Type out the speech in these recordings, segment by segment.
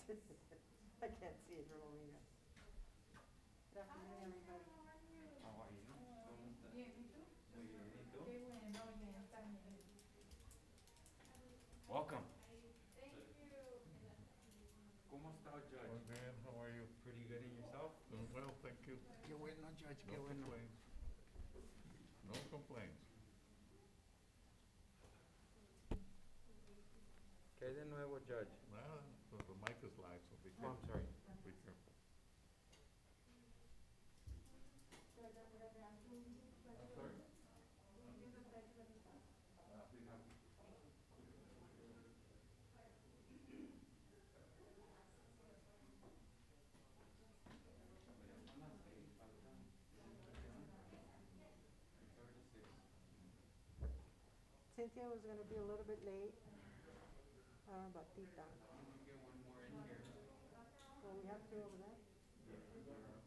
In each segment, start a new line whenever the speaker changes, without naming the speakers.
I can't see it, Romina. Good afternoon, everybody.
How are you? ¿Cómo estás? Bien, ¿y tú? Muy bien, ¿y tú? Qué bueno, oye, está bien. Welcome. Thank you. ¿Cómo está, Judge?
Well, man, how are you?
Pretty good, and yourself?
Doing well, thank you.
Qué bueno, Judge,
No
qué bueno.
complaints. No complaints.
¿Qué hay de nuevo, Judge?
Well, the mic is live, so be
Oh, I'm
careful.
sorry.
Be careful. I'm sorry? Be happy.
Son las 6, faltan 36.
Cynthia was gonna be a little bit late. But Tita.
Can we get one more in here?
Well, we have two over there.
Bring them on.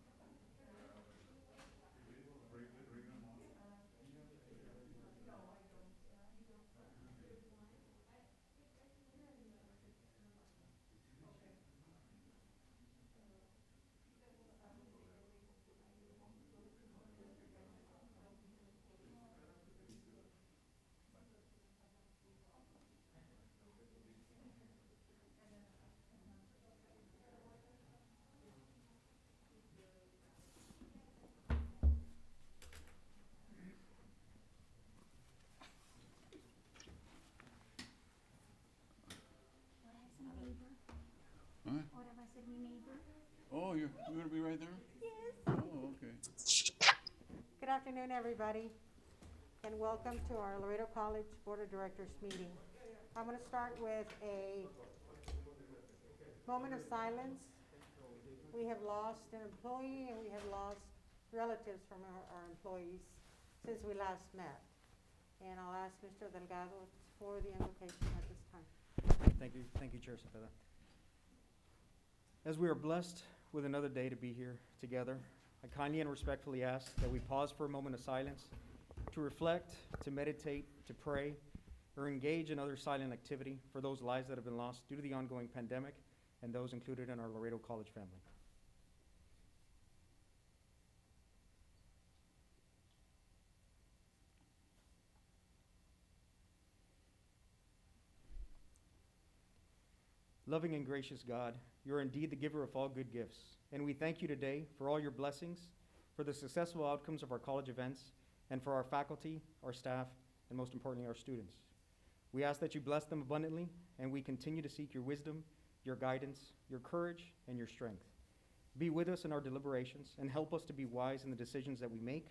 Huh?
Ahora va a ser mi neighbor.
Oh, you're gonna be right there?
Yes.
Oh, okay.
Good afternoon, everybody, and welcome to our Laredo College Board of Directors meeting. I'm gonna start with a moment of silence. We have lost an employee and we have lost relatives from our employees since we last met. And I'll ask Mr. Delgado for the invocation at this time.
Thank you, Chair Cepeda. As we are blessed with another day to be here together, I kindly and respectfully ask that we pause for a moment of silence to reflect, to meditate, to pray, or engage in other silent activity for those lives that have been lost due to the ongoing pandemic and those included in our Laredo College family. Loving and gracious God, you are indeed the giver of all good gifts, and we thank you today for all your blessings, for the successful outcomes of our college events, and for our faculty, our staff, and most importantly, our students. We ask that you bless them abundantly, and we continue to seek your wisdom, your guidance, your courage, and your strength. Be with us in our deliberations, and help us to be wise in the decisions that we make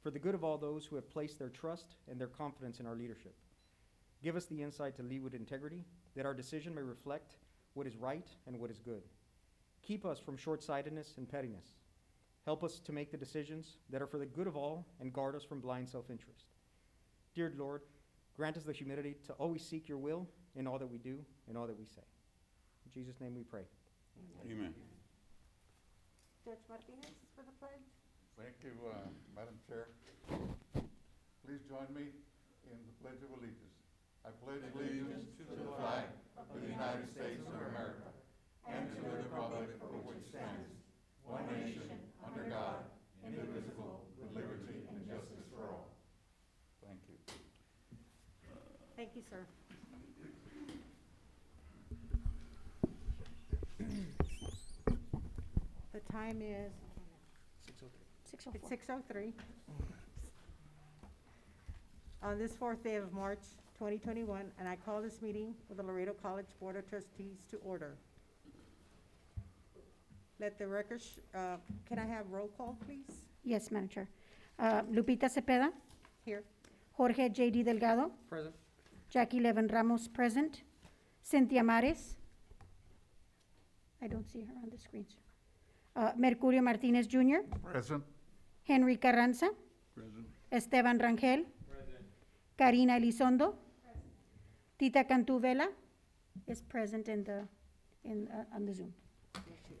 for the good of all those who have placed their trust and their confidence in our leadership. Give us the insight to lead with integrity, that our decision may reflect what is right and what is good. Keep us from short-sightedness and pettiness. Help us to make the decisions that are for the good of all and guard us from blind self-interest. Dear Lord, grant us the humility to always seek your will in all that we do and all that we say. In Jesus' name we pray.
Amen.
Judge Martinez for the pledge.
Thank you, Madam Chair. Please join me in the Pledge of Allegiance. I pledge allegiance to the flag of the United States of America and to the republic for which it stands, one nation, under God, indivisible, with liberty and justice for all. Thank you.
Thank you, sir. The time is
6:03.
It's 6:03. On this fourth day of March 2021, and I call this meeting of the Laredo College Board of Trustees to order. Let the record, can I have roll call, please?
Yes, Madam Chair. Lupita Cepeda,
Here.
Jorge J.D. Delgado,
Present.
Jackie Levin Ramos present, Cynthia Mares. I don't see her on the screen, sir. Mercurio Martinez Jr.,
Present.
Henry Carranza,
Present.
Esteban Rangel,
Present.
Karina Elizondo, Tita Cantu Vela is present on the Zoom.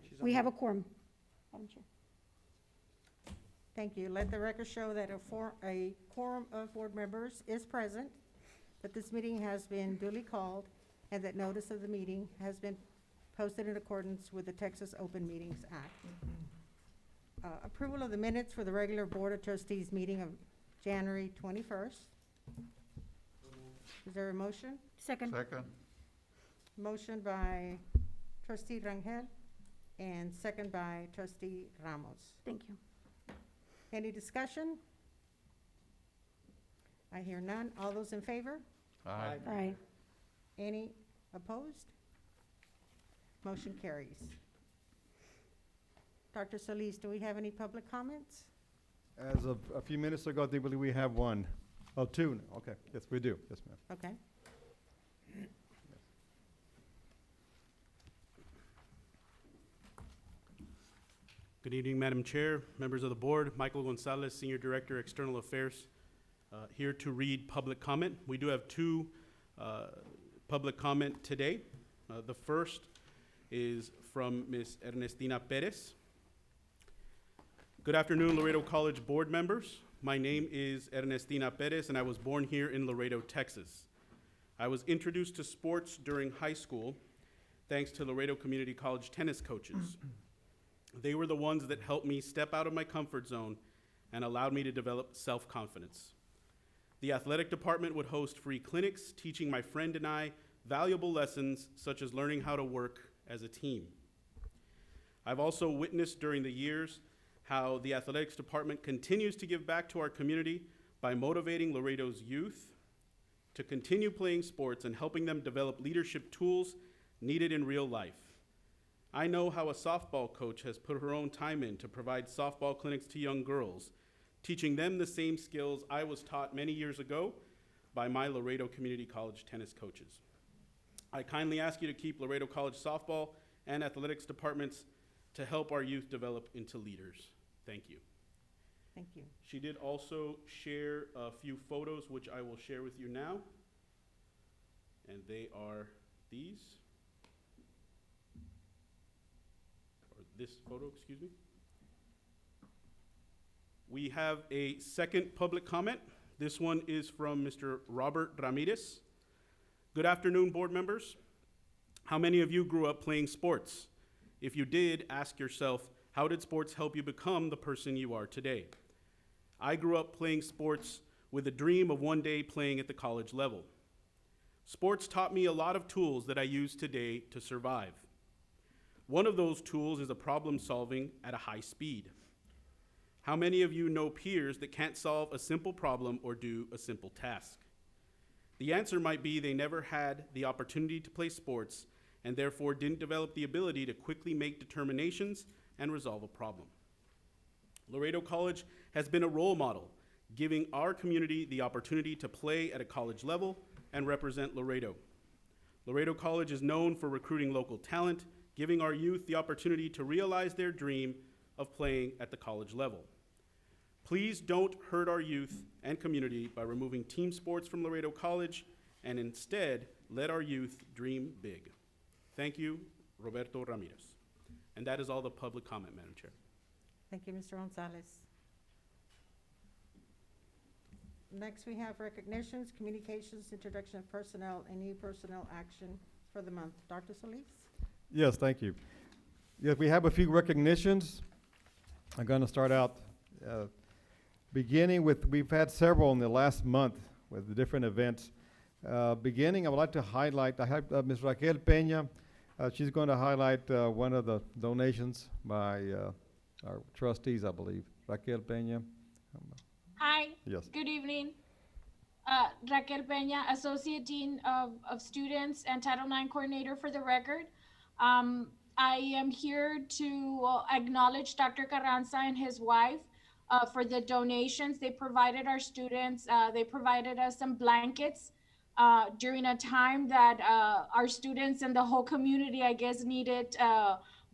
She's on
We
the-
have a quorum, Madam Chair.
Thank you. Let the record show that a quorum of board members is present, that this meeting has been duly called, and that notice of the meeting has been posted in accordance with the Texas Open Meetings Act. Approval of the minutes for the regular Board of Trustees meeting of January 21st. Is there a motion?
Second.
Second.
Motion by trustee Rangel and second by trustee Ramos.
Thank you.
Any discussion? I hear none. All those in favor?
Aye.
Aye.
Any opposed? Motion carries. Dr. Solis, do we have any public comments?
As of a few minutes ago, I believe we have one. Oh, two. Okay. Yes, we do. Yes, ma'am.
Okay.
Good evening, Madam Chair, members of the board. Michael Gonzalez, Senior Director, External Affairs, here to read public comment. We do have two public comment today. The first is from Ms. Ernestina Perez. Good afternoon, Laredo College board members. My name is Ernestina Perez, and I was born here in Laredo, Texas. I was introduced to sports during high school thanks to Laredo Community College tennis coaches. They were the ones that helped me step out of my comfort zone and allowed me to develop self-confidence. The athletic department would host free clinics, teaching my friend and I valuable lessons such as learning how to work as a team. I've also witnessed during the years how the athletics department continues to give back to our community by motivating Laredo's youth to continue playing sports and helping them develop leadership tools needed in real life. I know how a softball coach has put her own time in to provide softball clinics to young girls, teaching them the same skills I was taught many years ago by my Laredo Community College tennis coaches. I kindly ask you to keep Laredo College softball and athletics departments to help our youth develop into leaders. Thank you.
Thank you.
She did also share a few photos, which I will share with you now. And they are these. Or this photo, excuse me. We have a second public comment. This one is from Mr. Robert Ramirez. Good afternoon, board members. How many of you grew up playing sports? If you did, ask yourself, how did sports help you become the person you are today? I grew up playing sports with a dream of one day playing at the college level. Sports taught me a lot of tools that I use today to survive. One of those tools is a problem solving at a high speed. How many of you know peers that can't solve a simple problem or do a simple task? The answer might be they never had the opportunity to play sports and therefore didn't develop the ability to quickly make determinations and resolve a problem. Laredo College has been a role model, giving our community the opportunity to play at a college level and represent Laredo. Laredo College is known for recruiting local talent, giving our youth the opportunity to realize their dream of playing at the college level. Please don't hurt our youth and community by removing team sports from Laredo College, and instead let our youth dream big. Thank you, Roberto Ramirez. And that is all the public comment, Madam Chair.
Thank you, Mr. Gonzalez. Next, we have recognitions, communications, introduction of personnel, and new personnel action for the month. Dr. Solis?
Yes, thank you. Yes, we have a few recognitions. I'm going to start out beginning with, we've had several in the last month with the different events. Beginning, I would like to highlight, I have Ms. Raquel Peña. She's going to highlight one of the donations by our trustees, I believe. Raquel Peña.
Hi,
Yes.
good evening. Raquel Peña, Associate Dean of Students and Title IX Coordinator for the record. I am here to acknowledge Dr. Carranza and his wife for the donations they provided our students. They provided us some blankets during a time that our students and the whole community, I guess, needed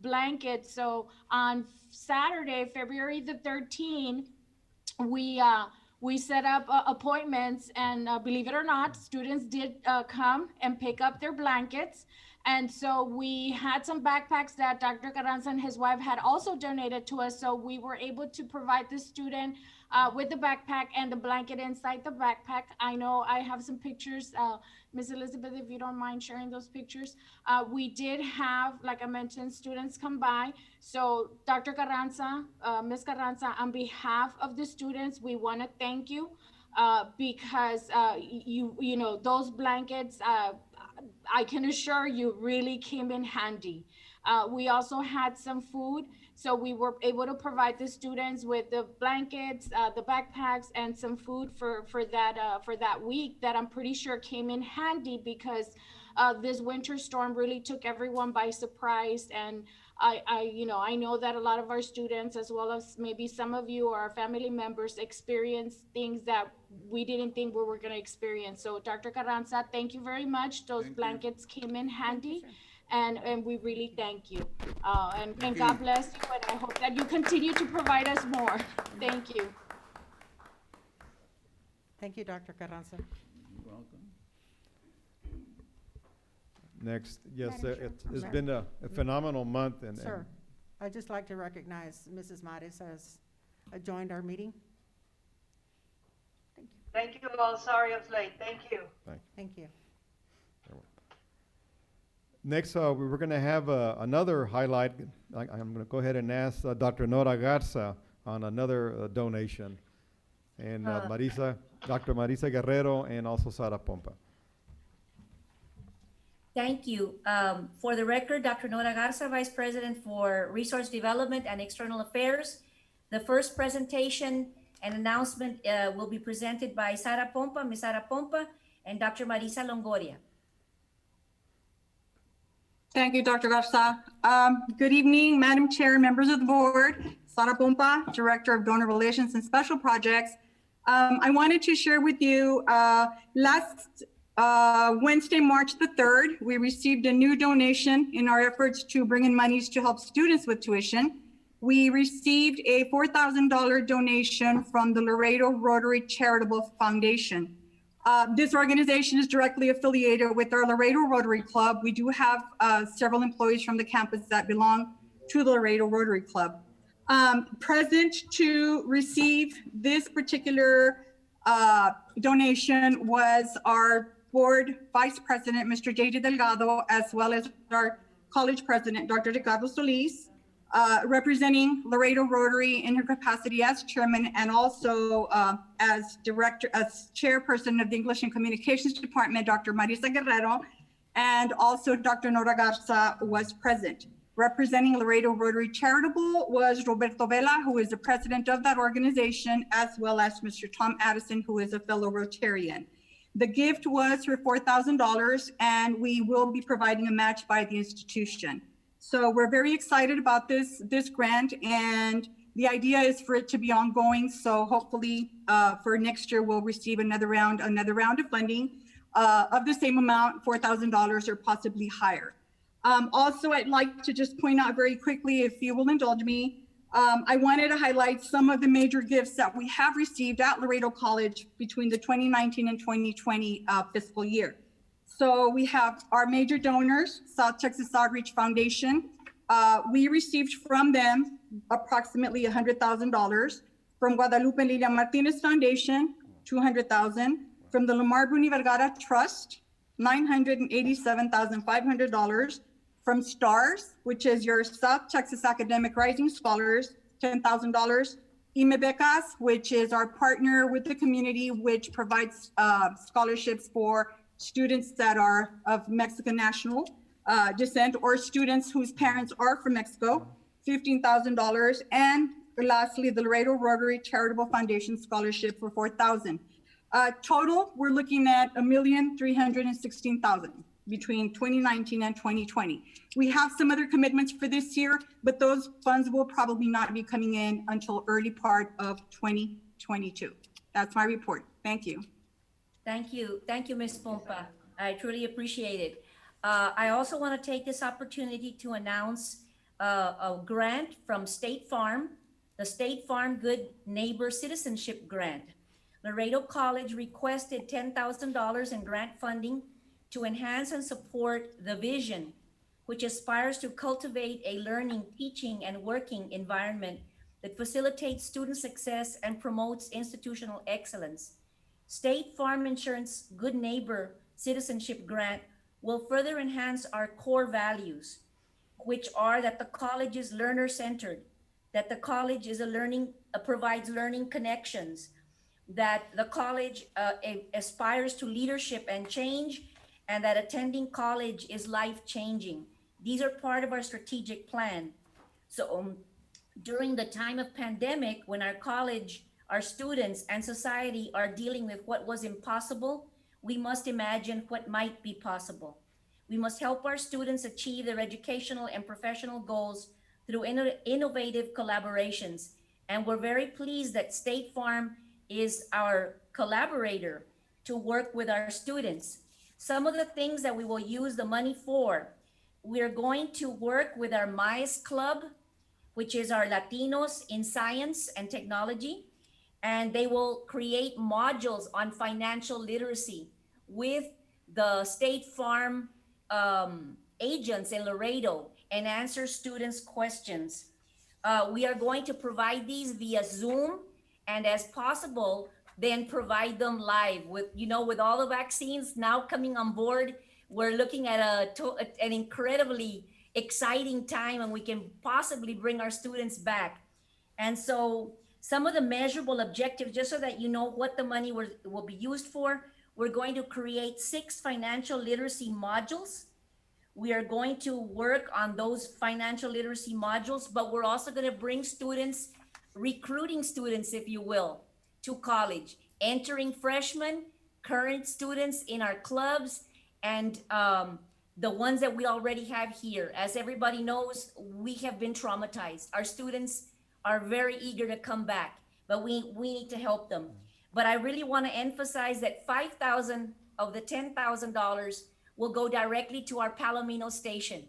blankets. So on Saturday, February the 13th, we set up appointments, and believe it or not, students did come and pick up their blankets. And so we had some backpacks that Dr. Carranza and his wife had also donated to us. So we were able to provide the student with the backpack and the blanket inside the backpack. I know I have some pictures. Ms. Elizabeth, if you don't mind sharing those pictures. We did have, like I mentioned, students come by. So Dr. Carranza, Ms. Carranza, on behalf of the students, we want to thank you because you know, those blankets, I can assure you, really came in handy. We also had some food, so we were able to provide the students with the blankets, the backpacks, and some food for that week. That I'm pretty sure came in handy because this winter storm really took everyone by surprise. And I know that a lot of our students, as well as maybe some of you or our family members, experienced things that we didn't think we were going to experience. So Dr. Carranza, thank you very much. Those
Thank you.
blankets came in handy.
sir.
And we really thank you. And
Thank
God
you.
bless you, and I hope that you continue to provide us more. Thank you.
Thank you, Dr. Carranza.
You're welcome.
Next, yes,
Madam Chair.
it's been a phenomenal month and.
Sir, I'd just like to recognize Mrs. Maris has joined our meeting.
Thank you all. Sorry I was late. Thank you.
Thank you.
Next, we were gonna have another highlight. I'm gonna go ahead and ask Dr. Nora Garza on another donation. And Dr. Marisa Guerrero, and also Sara Pompa.
Thank you. For the record, Dr. Nora Garza, Vice President for Resource Development and External Affairs. The first presentation and announcement will be presented by Sara Pompa, Ms. Sara Pompa, and Dr. Marisa Longoria.
Thank you, Dr. Garza. Good evening, Madam Chair, members of the board. Sara Pompa, Director of Donor Relations and Special Projects. I wanted to share with you last Wednesday, March the 3rd, we received a new donation in our efforts to bring in monies to help students with tuition. We received a $4,000 donation from the Laredo Rotary Charitable Foundation. This organization is directly affiliated with our Laredo Rotary Club. We do have several employees from the campus that belong to the Laredo Rotary Club. Present to receive this particular donation was our board vice president, Mr. J.D. Delgado, as well as our college president, Dr. Ricardo Solis, representing Laredo Rotary in her capacity as chairman and also as chairperson of the English and Communications Department, Dr. Marisa Guerrero, and also Dr. Nora Garza was present. Representing Laredo Rotary Charitable was Roberto Vela, who is the president of that organization, as well as Mr. Tom Addison, who is a fellow Rotarian. The gift was for $4,000, and we will be providing a match by the institution. So we're very excited about this grant, and the idea is for it to be ongoing. So hopefully for next year, we'll receive another round of funding of the same amount, $4,000 or possibly higher. Also, I'd like to just point out very quickly, if you will indulge me, I wanted to highlight some of the major gifts that we have received at Laredo College between the 2019 and 2020 fiscal year. So we have our major donors, South Texas Outreach Foundation. We received from them approximately $100,000. From Guadalupe Lilia Martinez Foundation, $200,000. From the Lamar Bruni Vergara Trust, $987,500. From STARS, which is your South Texas Academic Rising Scholars, $10,000. Becas, which is our partner with the community, which provides scholarships for students that are of Mexican national descent or students whose parents are from Mexico, $15,000. And lastly, the Laredo Rotary Charitable Foundation Scholarship for $4,000. Total, we're looking at $1,316,000 between 2019 and 2020. We have some other commitments for this year, but those funds will probably not be coming in until early part of 2022. That's my report. Thank you.
Thank you. Thank you, Ms. Pompa. I truly appreciate it. I also want to take this opportunity to announce a grant from State Farm, the State Farm Good Neighbor Citizenship Grant. Laredo College requested $10,000 in grant funding to enhance and support the vision, which aspires to cultivate a learning, teaching, and working environment that facilitates student success and promotes institutional excellence. State Farm Insurance Good Neighbor Citizenship Grant will further enhance our core values, which are that the college is learner-centered, that the college is provides learning connections, that the college aspires to leadership and change, and that attending college is life-changing. These are part of our strategic plan. So during the time of pandemic, when our college, our students, and society are dealing with what was impossible, we must imagine what might be possible. We must help our students achieve their educational and professional goals through innovative collaborations. And we're very pleased that State Farm is our collaborator to work with our students. Some of the things that we will use the money for, we're going to work with our MICE Club, which is our Latinos in Science and Technology, and they will create modules on financial literacy with the State Farm agents in Laredo and answer students' questions. We are going to provide these via Zoom, and as possible, then provide them live. With all the vaccines now coming on board, we're looking at an incredibly exciting time, and we can possibly bring our students back. And so some of the measurable objectives, just so that you know what the money will be used for, we're going to create 6 financial literacy modules. We are going to work on those financial literacy modules, but we're also going to bring students, recruiting students, if you will, to college, entering freshmen, current students in our clubs, and the ones that we already have here. As everybody knows, we have been traumatized. Our students are very eager to come back, but we need to help them. But I really want to emphasize that $5,000 of the $10,000 will go directly to our Palomino station,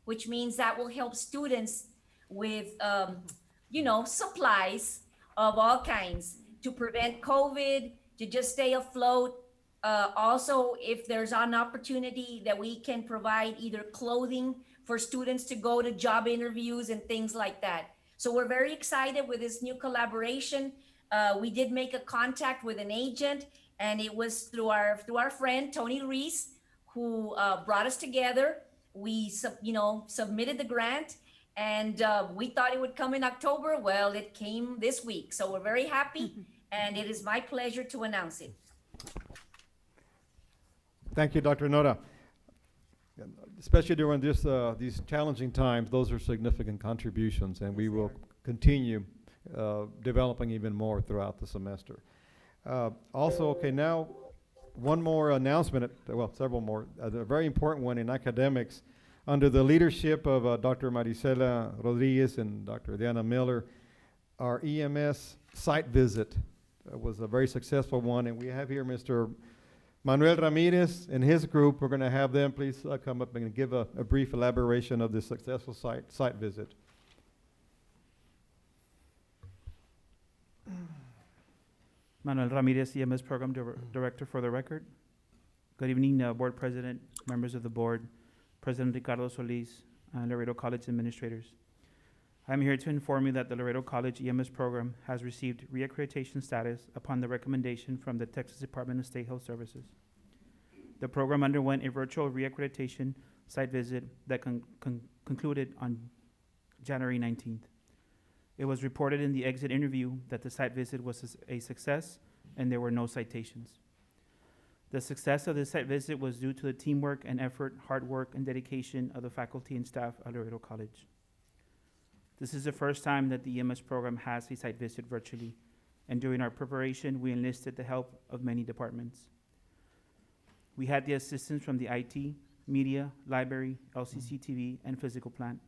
which means that will help students with, supplies of all kinds to prevent COVID, to just stay afloat. Also, if there's an opportunity that we can provide either clothing for students to go to job interviews and things like that. So we're very excited with this new collaboration. We did make a contact with an agent, and it was through our friend, Tony Reese, who brought us together. We submitted the grant, and we thought it would come in October. Well, it came this week. So we're very happy, and it is my pleasure to announce it.
Thank you, Dr. Nora. Especially during these challenging times, those are significant contributions, and we will continue developing even more throughout the semester. Now one more announcement, several more. A very important one in academics, under the leadership of Dr. Marisela Rodriguez and Dr. Diana Miller, our EMS site visit was a very successful one, and we have here Mr. Manuel Ramirez and his group. We're going to have them please come up and give a brief elaboration of this successful site visit.
Manuel Ramirez, EMS Program Director for the record. Good evening, Board President, members of the Board, President Ricardo Solis, and Laredo College administrators. I'm here to inform you that the Laredo College EMS Program has received reaccreditation status upon the recommendation from the Texas Department of State Health Services. The program underwent a virtual reaccreditation site visit that concluded on January 19th. It was reported in the exit interview that the site visit was a success and there were no citations. The success of this site visit was due to the teamwork and effort, hard work, and dedication of the faculty and staff at Laredo College. This is the first time that the EMS program has a site visit virtually, and during our preparation, we enlisted the help of many departments. We had the assistance from the IT, media, library, LCC TV, and physical plant.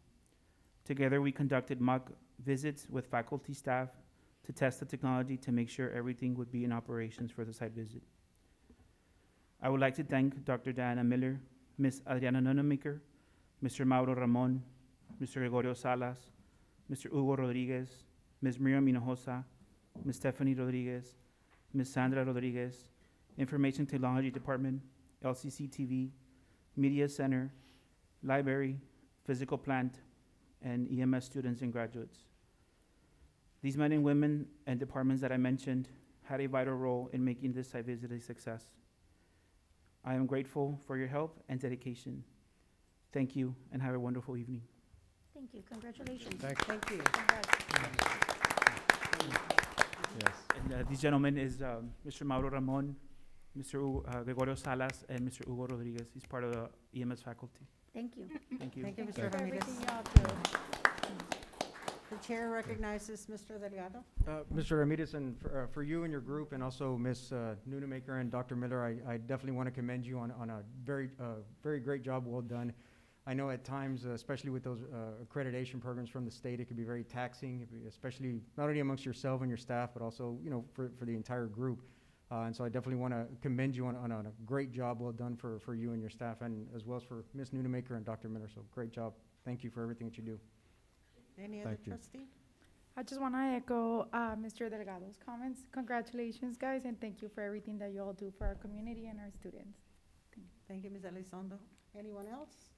Together, we conducted mock visits with faculty staff to test the technology to make sure everything would be in operations for the site visit. I would like to thank Dr. Diana Miller, Ms. Adriana Nonemaker, Mr. Mauro Ramon, Mr. Gregorio Salas, Mr. Hugo Rodriguez, Ms. Miriam Hinojosa, Ms. Stephanie Rodriguez, Ms. Sandra Rodriguez, Information Technology Department, LCC TV, Media Center, Library, Physical Plant, and EMS students and graduates. These men and women and departments that I mentioned had a vital role in making this site visit a success. I am grateful for your help and dedication. Thank you, and have a wonderful evening.
Thank you, congratulations.
Thank you.
Yes.
And these gentlemen is Mr. Mauro Ramon, Mr. Gregorio Salas, and Mr. Hugo Rodriguez. He's part of the EMS faculty.
Thank you.
Thank you.
Thank you,
Thank
Mr.
you for
Ramirez.
everything y'all do.
The chair recognizes Mr. Delgado.
Mr. Ramirez, and for you and your group, and also Ms. Nunemaker and Dr. Miller, I definitely want to commend you on a very great job, well done. I know at times, especially with those accreditation programs from the state, it can be very taxing, especially not only amongst yourself and your staff, but also, you know, for the entire group. And so I definitely want to commend you on a great job, well done for you and your staff, and as well as for Ms. Nunemaker and Dr. Miller. So great job. Thank you for everything that you do.
Any other
Thank you.
trustee?
I just want to echo Mr. Delgado's comments. Congratulations, guys, and thank you for everything that you all do for our community and our students.
Thank you, Ms. Elizondo. Anyone else?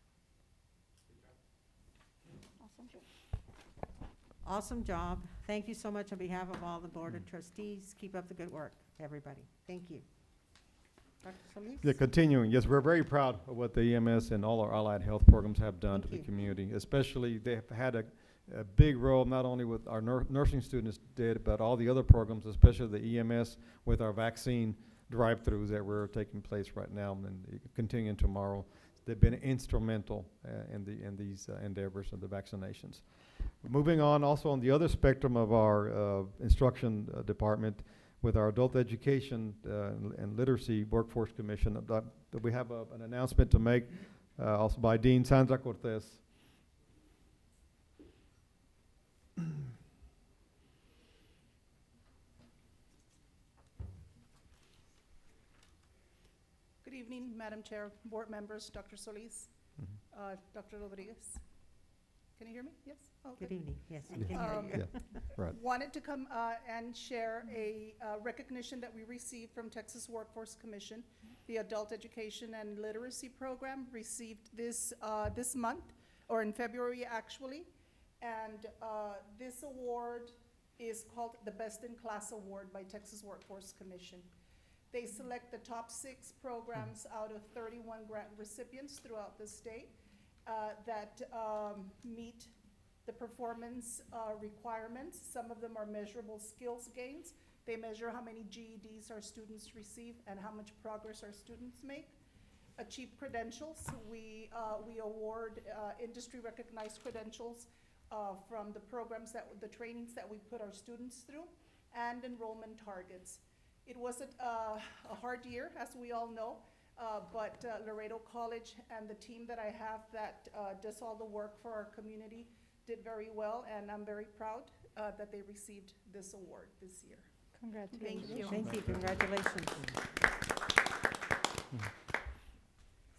Awesome job. Thank you so much on behalf of all the Board of Trustees. Keep up the good work, everybody. Thank you. Dr. Solis?
Yeah, continuing, yes, we're very proud of what the EMS and all our allied health programs have done to
Thank
the
you.
community. Especially, they have had a big role, not only with our nursing students did, but all the other programs, especially the EMS with our vaccine drive-throughs that were taking place right now and continuing tomorrow. They've been instrumental in these endeavors of the vaccinations. Moving on, also on the other spectrum of our instruction department, with our Adult Education and Literacy Workforce Commission, that we have an announcement to make, also by Dean Sandra Cortez.
Good evening, Madam Chair, board members, Dr. Solis, Dr. Rodriguez. Can you hear me? Yes? Okay.
Good evening. Yes, we can hear you.
Yeah, right.
Wanted to come and share a recognition that we received from Texas Workforce Commission. The Adult Education and Literacy Program received this month, or in February actually. And this award is called the Best in Class Award by Texas Workforce Commission. They select the top 6 programs out of 31 grant recipients throughout the state that meet the performance requirements. Some of them are measurable skills gains. They measure how many GEDs our students receive and how much progress our students make. Achieve credentials. We award industry recognized credentials from the programs the trainings that we put our students through, and enrollment targets. It was a hard year, as we all know, but Laredo College and the team that I have that does all the work for our community did very well, and I'm very proud that they received this award this year.
Congratulations.
Thank you.
Thank you. Congratulations.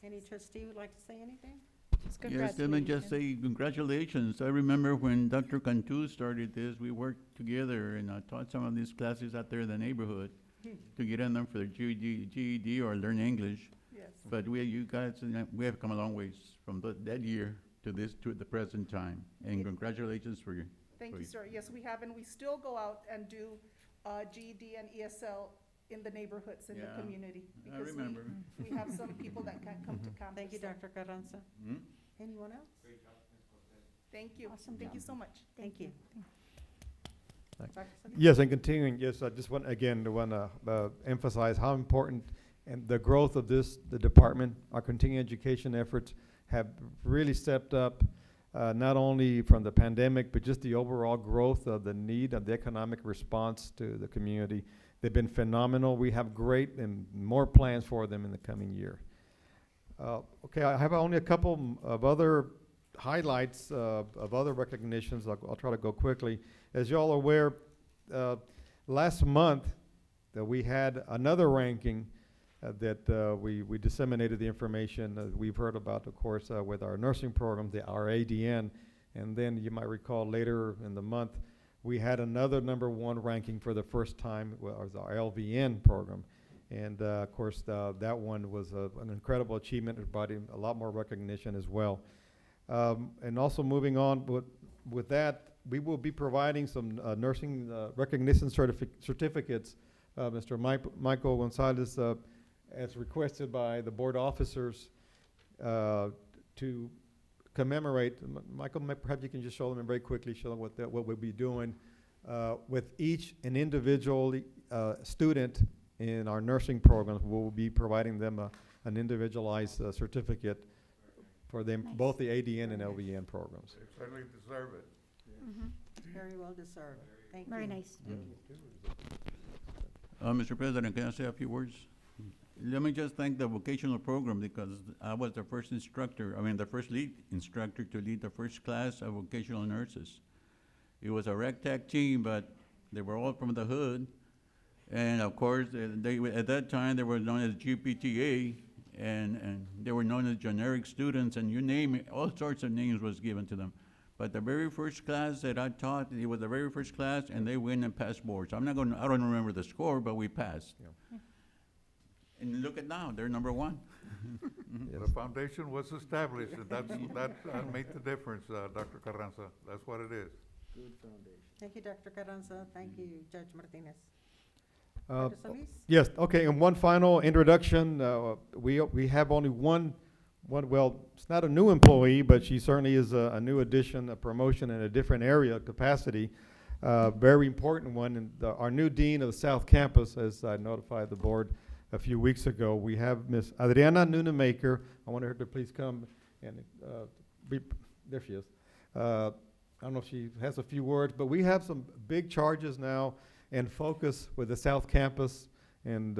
Any trustee would like to say anything?
Just
Yes, let me just say congratulations. I remember when Dr. Cantu started this, we worked together and I taught some of these classes out there in the neighborhood to get in them for their GED or learn English.
Yes.
But you guys, we have come a long ways from that year to the present time. And congratulations for your.
Thank you, sir. Yes, we have, and we still go out and do GED and ESL in the neighborhoods, in the
Yeah,
community.
I
because
remember.
We have some people that can't come to campus.
Thank you,
so
Dr. Carranza.
Hmm?
Anyone else?
Thank you.
Awesome
Thank
job.
you so much.
Thank you. Dr. Solis?
Yes, and continuing, yes, I just want to emphasize how important and the growth of the department, our continuing education efforts have really stepped up, not only from the pandemic, but just the overall growth of the need of the economic response to the community. They've been phenomenal. We have great and more plans for them in the coming year. Okay, I have only a couple of other highlights of other recognitions. I'll try to go quickly. As y'all are aware, last month we had another ranking that we disseminated the information we've heard about, of course, with our nursing program, our ADN. And then you might recall later in the month, we had another #1 ranking for the first time, was our LVN program. And of course, that one was an incredible achievement. It brought in a lot more recognition as well. And also moving on with that, we will be providing some nursing recognition certificates. Mr. Michael Gonzalez, as requested by the board officers, to commemorate. Michael, perhaps you can just show them very quickly, show them what we'll be doing with each and individual student in our nursing programs. We'll be providing them an individualized certificate for them,
Nice.
both the ADN and LVN programs.
They certainly deserve it.
Very well deserved. Thank you.
Very nice.
Mr. President, can I say a few words? Let me just thank the vocational program because I was the first instructor, the first lead instructor to lead the first class of vocational nurses. It was a ragtag team, but they were all from the hood. And of course, at that time, they were known as GPTA, and they were known as generic students, and you name it, all sorts of names was given to them. But the very first class that I taught, it was the very first class, and they win and pass boards. I don't remember the score, but we passed.
Yeah.
And look at now, they're number one.
The foundation was established, and that made the difference, Dr. Carranza. That's what it is.
Good foundation. Thank you, Dr. Carranza. Thank you, Judge Martinez.
Uh,
Dr. Solis?
Yes, okay, and one final introduction. We have only one, well, it's not a new employee, but she certainly is a new addition, a promotion in a different area capacity. Very important one, and our new dean of the South Campus, as I notified the board a few weeks ago, we have Miss Adriana Nunemaker. I want her to please come and there she is. I don't know if she has a few words, but we have some big charges now and focus with the South Campus, and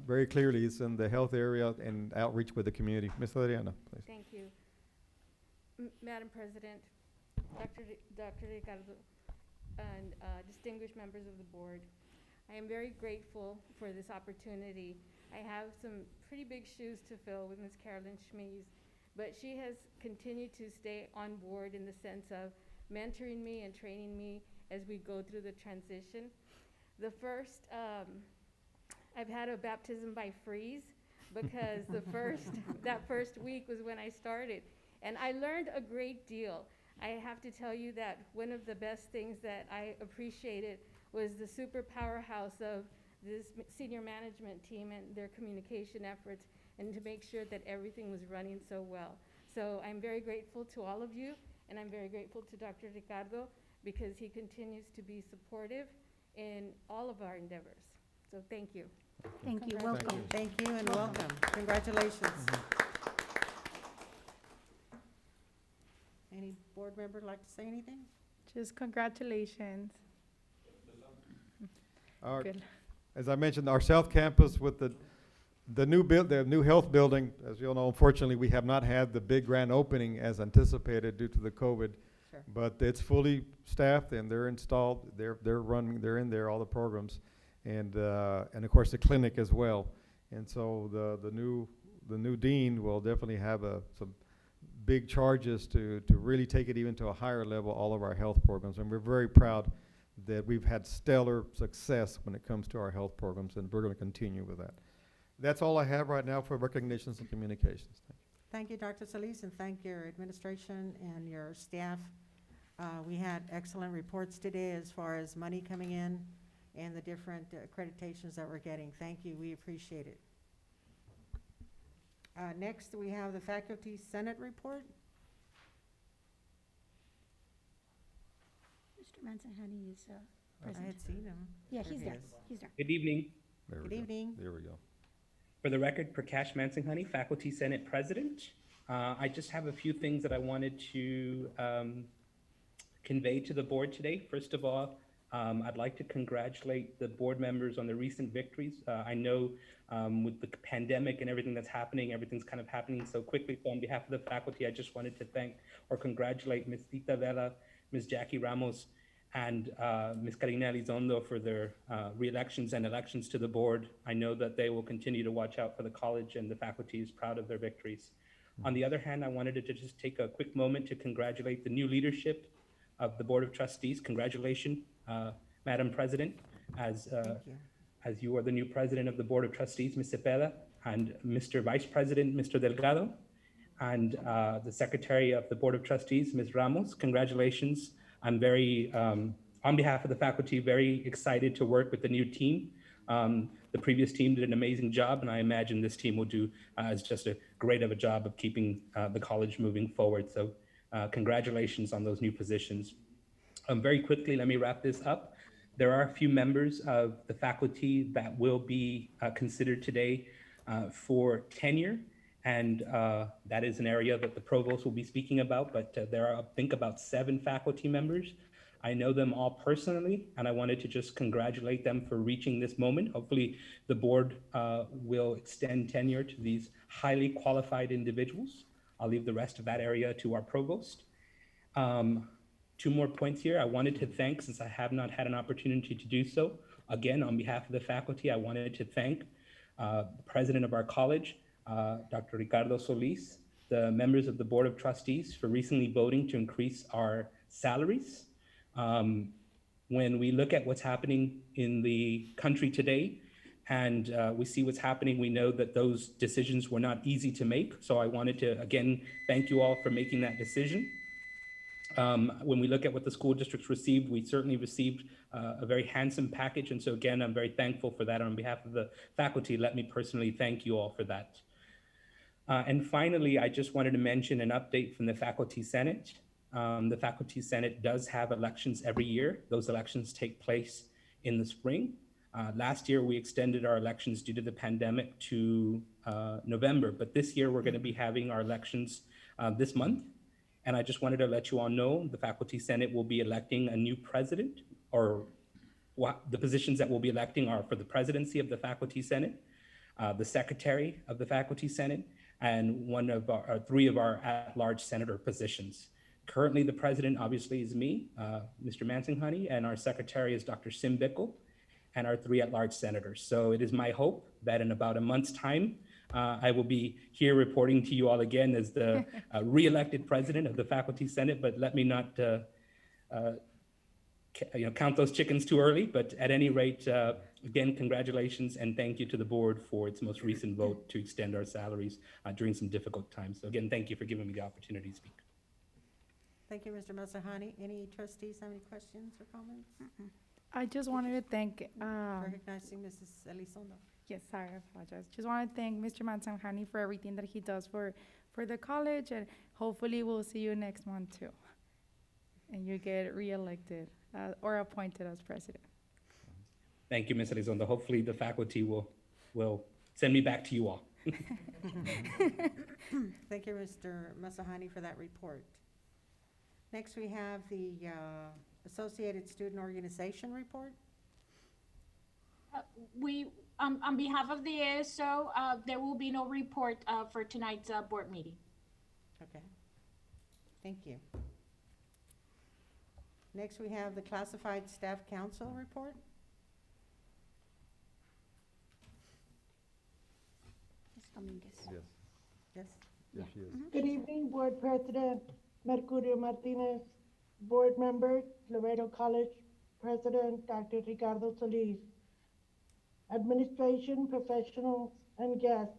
very clearly it's in the health area and outreach with the community. Ms. Adriana, please.
Thank you. Madam President, Dr. Ricardo, and distinguished members of the board, I am very grateful for this opportunity. I have some pretty big shoes to fill with Ms. Carolyn Schmies, but she has continued to stay on board in the sense of mentoring me and training me as we go through the transition. The first, I've had a baptism by freeze because that first week was when I started. And I learned a great deal. I have to tell you that one of the best things that I appreciated was the super powerhouse of this senior management team and their communication efforts, and to make sure that everything was running so well. So I'm very grateful to all of you, and I'm very grateful to Dr. Ricardo because he continues to be supportive in all of our endeavors. So thank you.
Thank you, welcome.
Thank you and welcome. Congratulations. Any board member like to say anything?
Just congratulations. Good.
As I mentioned, our South Campus with the new health building, as you all know, unfortunately, we have not had the big grand opening as anticipated due to the COVID.
Sure.
But it's fully staffed and they're installed. They're in there, all the programs, and of course the clinic as well. And so the new dean will definitely have some big charges to really take it even to a higher level, all of our health programs. And we're very proud that we've had stellar success when it comes to our health programs, and we're going to continue with that. That's all I have right now for recognitions and communications.
Thank you, Dr. Solis, and thank your administration and your staff. We had excellent reports today as far as money coming in and the different accreditations that we're getting. Thank you, we appreciate it. Next, we have the Faculty Senate report.
Mr. Manzanani is
I
present.
had seen him.
Yeah,
There
he's
he
there.
is.
He's there.
Good evening.
Good evening.
There we go.
For the record, Prakash Mansinghani, Faculty Senate President. I just have a few things that I wanted to convey to the board today. First of all, I'd like to congratulate the board members on the recent victories. I know with the pandemic and everything that's happening, everything's kind of happening so quickly. So on behalf of the faculty, I just wanted to thank or congratulate Ms. Tita Vela, Ms. Jackie Ramos, and Ms. Karina Elizondo for their re-elections and elections to the board. I know that they will continue to watch out for the college, and the faculty is proud of their victories. On the other hand, I wanted to just take a quick moment to congratulate the new leadership of the Board of Trustees. Congratulations, Madam President, as you are the new president of the Board of Trustees, Ms. Cepeda, and Mr. Vice President, Mr. Delgado, and the Secretary of the Board of Trustees, Ms. Ramos. Congratulations. I'm very, on behalf of the faculty, very excited to work with the new team. The previous team did an amazing job, and I imagine this team will do as just a great of a job of keeping the college moving forward. So congratulations on those new positions. Very quickly, let me wrap this up. There are a few members of the faculty that will be considered today for tenure, and that is an area that the provost will be speaking about, but there are, I think, about 7 faculty members. I know them all personally, and I wanted to just congratulate them for reaching this moment. Hopefully, the board will extend tenure to these highly qualified individuals. I'll leave the rest of that area to our provost. 2 more points here. I wanted to thank, since I have not had an opportunity to do so, again, on behalf of the faculty, I wanted to thank the president of our college, Dr. Ricardo Solis, the members of the Board of Trustees for recently voting to increase our salaries. When we look at what's happening in the country today, and we see what's happening, we know that those decisions were not easy to make. So I wanted to, again, thank you all for making that decision. When we look at what the school districts received, we certainly received a very handsome package. And so again, I'm very thankful for that. On behalf of the faculty, let me personally thank you all for that. And finally, I just wanted to mention an update from the Faculty Senate. The Faculty Senate does have elections every year. Those elections take place in the spring. Last year, we extended our elections due to the pandemic to November, but this year we're going to be having our elections this month. And I just wanted to let you all know the Faculty Senate will be electing a new president, or the positions that we'll be electing are for the presidency of the Faculty Senate, the secretary of the Faculty Senate, and 3 of our at-large senator positions. Currently, the president obviously is me, Mr. Mansinghani, and our secretary is Dr. Sim Bickle, and our 3 at-large senators. So it is my hope that in about a month's time, I will be here reporting to you all again as the re-elected president of the Faculty Senate, but let me not count those chickens too early. But at any rate, again, congratulations and thank you to the board for its most recent vote to extend our salaries during some difficult times. So again, thank you for giving me the opportunity to speak.
Thank you, Mr. Masahani. Any trustees have any questions or comments?
I just wanted to thank,
Recognizing Mrs. Elizondo.
yes, sorry, I apologize. Just want to thank Mr. Mansanhani for everything that he does for the college, and hopefully we'll see you next month too. And you get re-elected or appointed as president.
Thank you, Ms. Elizondo. Hopefully the faculty will send me back to you all.
Thank you, Mr. Masahani, for that report. Next, we have the Associated Student Organization report.
On behalf of the ASO, there will be no report for tonight's board meeting.
Okay. Thank you. Next, we have the Classified Staff Council report.
Ms. Dominguez.
Yes.
Yes.
Yes, she is.
Good evening, Board President Mercurio Martinez, Board Members, Laredo College President Dr. Ricardo Solis, Administration, Professionals, and guests.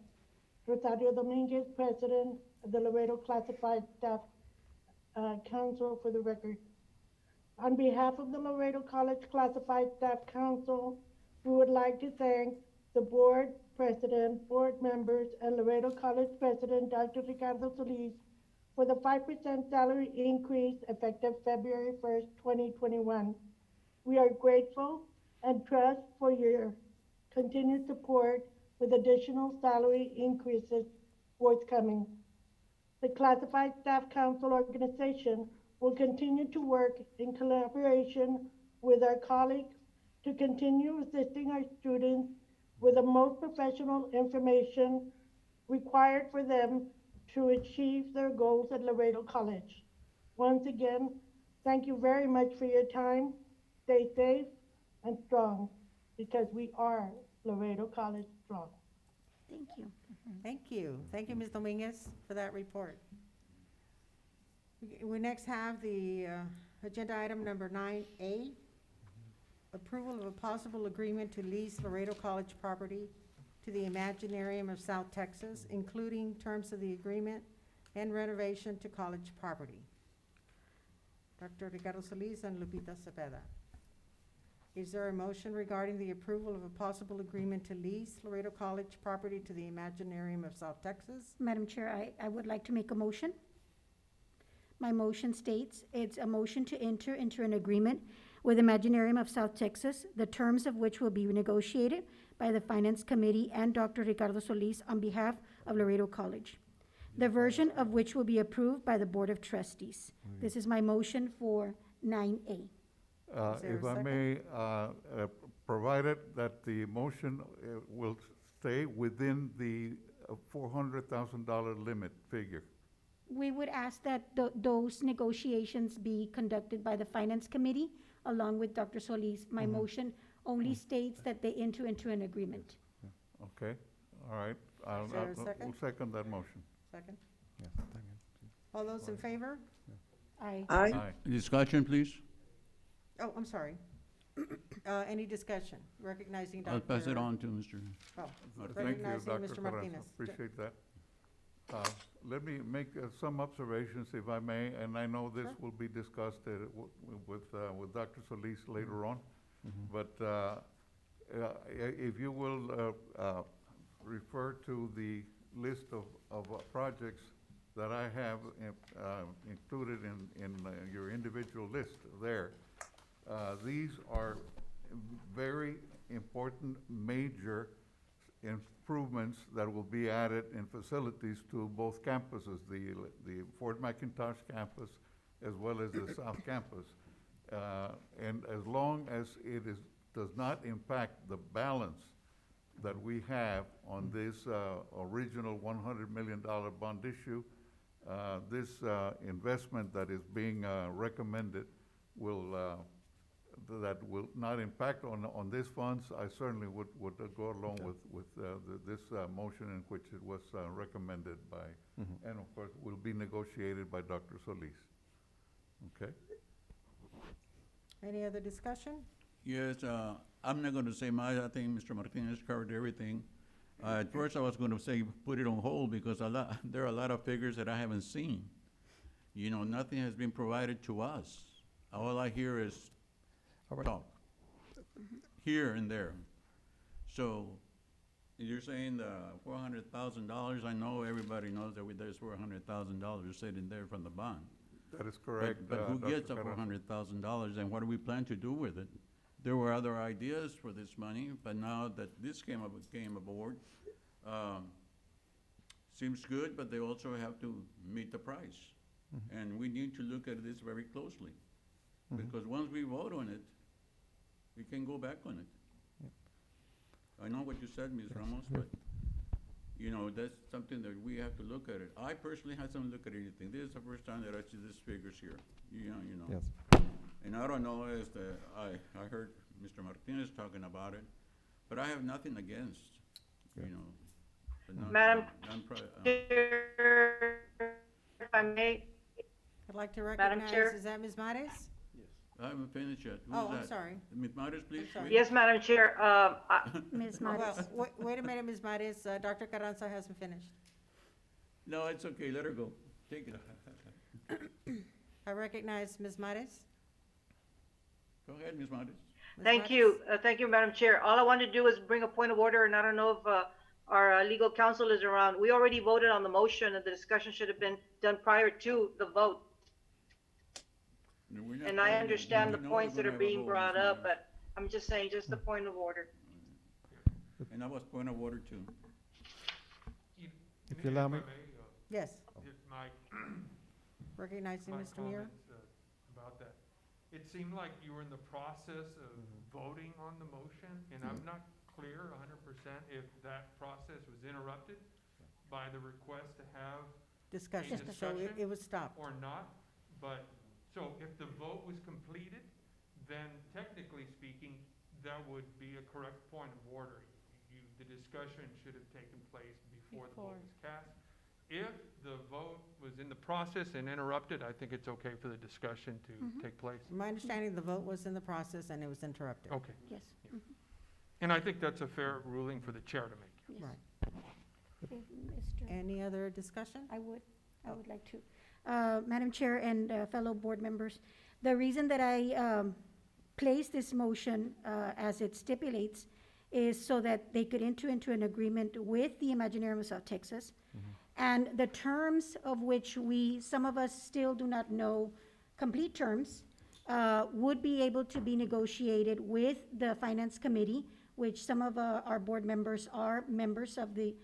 Rosario Dominguez, President of the Laredo Classified Staff Council, for the record. On behalf of the Laredo College Classified Staff Council, we would like to thank the Board President, Board Members, and Laredo College President Dr. Ricardo Solis for the 5% salary increase effective February 1st, 2021. We are grateful and trust for your continued support with additional salary increases forthcoming. The Classified Staff Council organization will continue to work in collaboration with our colleagues to continue assisting our students with the most professional information required for them to achieve their goals at Laredo College. Once again, thank you very much for your time. Stay safe and strong, because we are Laredo College strong.
Thank you.
Thank you. Thank you, Ms. Dominguez, for that report. We next have the agenda item number 9A, approval of a possible agreement to lease Laredo College property to the Imaginarium of South Texas, including terms of the agreement and renovation to college property. Dr. Ricardo Solis and Lupita Cepeda. Is there a motion regarding the approval of a possible agreement to lease Laredo College property to the Imaginarium of South Texas?
Madam Chair, I would like to make a motion. My motion states, it's a motion to enter into an agreement with Imaginarium of South Texas, the terms of which will be negotiated by the Finance Committee and Dr. Ricardo Solis on behalf of Laredo College, the version of which will be approved by the Board of Trustees. This is my motion for 9A.
Is there a
If I
second?
may, provided that the motion will stay within the $400,000 limit figure.
We would ask that those negotiations be conducted by the Finance Committee along with Dr. Solis. My motion only states that they enter into an agreement.
Okay, all right.
Is there a second?
We'll second that motion.
Second.
Yes, thank you.
All those in favor?
Aye.
Aye.
Discussion, please.
Oh, I'm sorry. Any discussion? Recognizing Dr.
I'll pass it on to Mr.
Oh,
Thank you,
recognizing
Dr.
Mr.
Carranza.
Martinez.
Appreciate that. Let me make some observations, if I may, and I know this
Sure.
will be discussed with Dr. Solis later on. But if you will refer to the list of projects that I have included in your individual list there, these are very important, major improvements that will be added in facilities to both campuses, the Fort McIntosh campus as well as the South Campus. And as long as it does not impact the balance that we have on this original $100 million bond issue, this investment that is being recommended that will not impact on these funds. I certainly would go along with this motion in which it was recommended by, and of course, will be negotiated by Dr. Solis. Okay?
Any other discussion?
Yes, I'm not gonna say much. I think Mr. Martinez covered everything. At first, I was gonna say, put it on hold, because there are a lot of figures that I haven't seen. You know, nothing has been provided to us. All I hear is talk, here and there. So, you're saying the $400,000, I know everybody knows that there's $400,000 sitting there from the bond.
That is correct.
But who
Dr.
gets the
Carranza.
$400,000, and what do we plan to do with it? There were other ideas for this money, but now that this came aboard, seems good, but they also have to meet the price. And we need to look at this very closely, because once we vote on it, we can go back on it. I know what you said, Ms. Ramos, but, you know, that's something that we have to look at it. I personally haven't looked at anything. This is the first time that I see these figures here, you know.
Yes.
And I don't know, I heard Mr. Martinez talking about it, but I have nothing against, you know. the
Madam
non-pri-
Chair, if I may,
I'd like to
Madam
recognize,
Chair.
is that Ms. Mares?
I haven't finished yet. Who's
Oh, I'm
that?
sorry.
Ms. Maris, please.
sorry.
wait.
yes, Madam Chair,
Ms.
Well,
Maris.
wait a minute, Ms. Mares, Dr. Carranza hasn't finished.
No, it's okay, let her go. Take it.
I recognize Ms. Mares.
Go ahead, Ms. Maris.
Ms.
thank you, Madam Chair. All I want to do is bring a point of order, and I don't know if our legal counsel is around. We already voted on the motion, and the discussion should have been done prior to the vote.
No, we're not
And I
voting.
understand the
We know
points
we're
that are
gonna have a
being
vote,
brought
Ms.
up,
Maris.
but I'm just saying, just a point of order.
And that was point of order too.
If you allow me.
Yes,
My
recognizing Mr. Muir.
comments about that. It seemed like you were in the process of voting on the motion, and I'm not clear 100% if that process was interrupted by the request to have
Discussion,
a
so
discussion
it was stopped.
or not. But, so if the vote was completed, then technically speaking, that would be a correct point of order. The discussion should have taken place before the vote was cast. If the vote was in the process and interrupted, I think it's okay for the discussion to take place.
My understanding, the vote was in the process and it was interrupted.
Okay.
Yes.
And I think that's a fair ruling for the chair to make.
Yes.
Right.
Mr.
Any other discussion?
I would like to. Madam Chair and fellow board members, The reason that I place this motion as it stipulates is so that they could enter into an agreement with the Imaginarium of South Texas, and the terms of which some of us still do not know complete terms, would be able to be negotiated with the Finance Committee, which some of our board members are members of the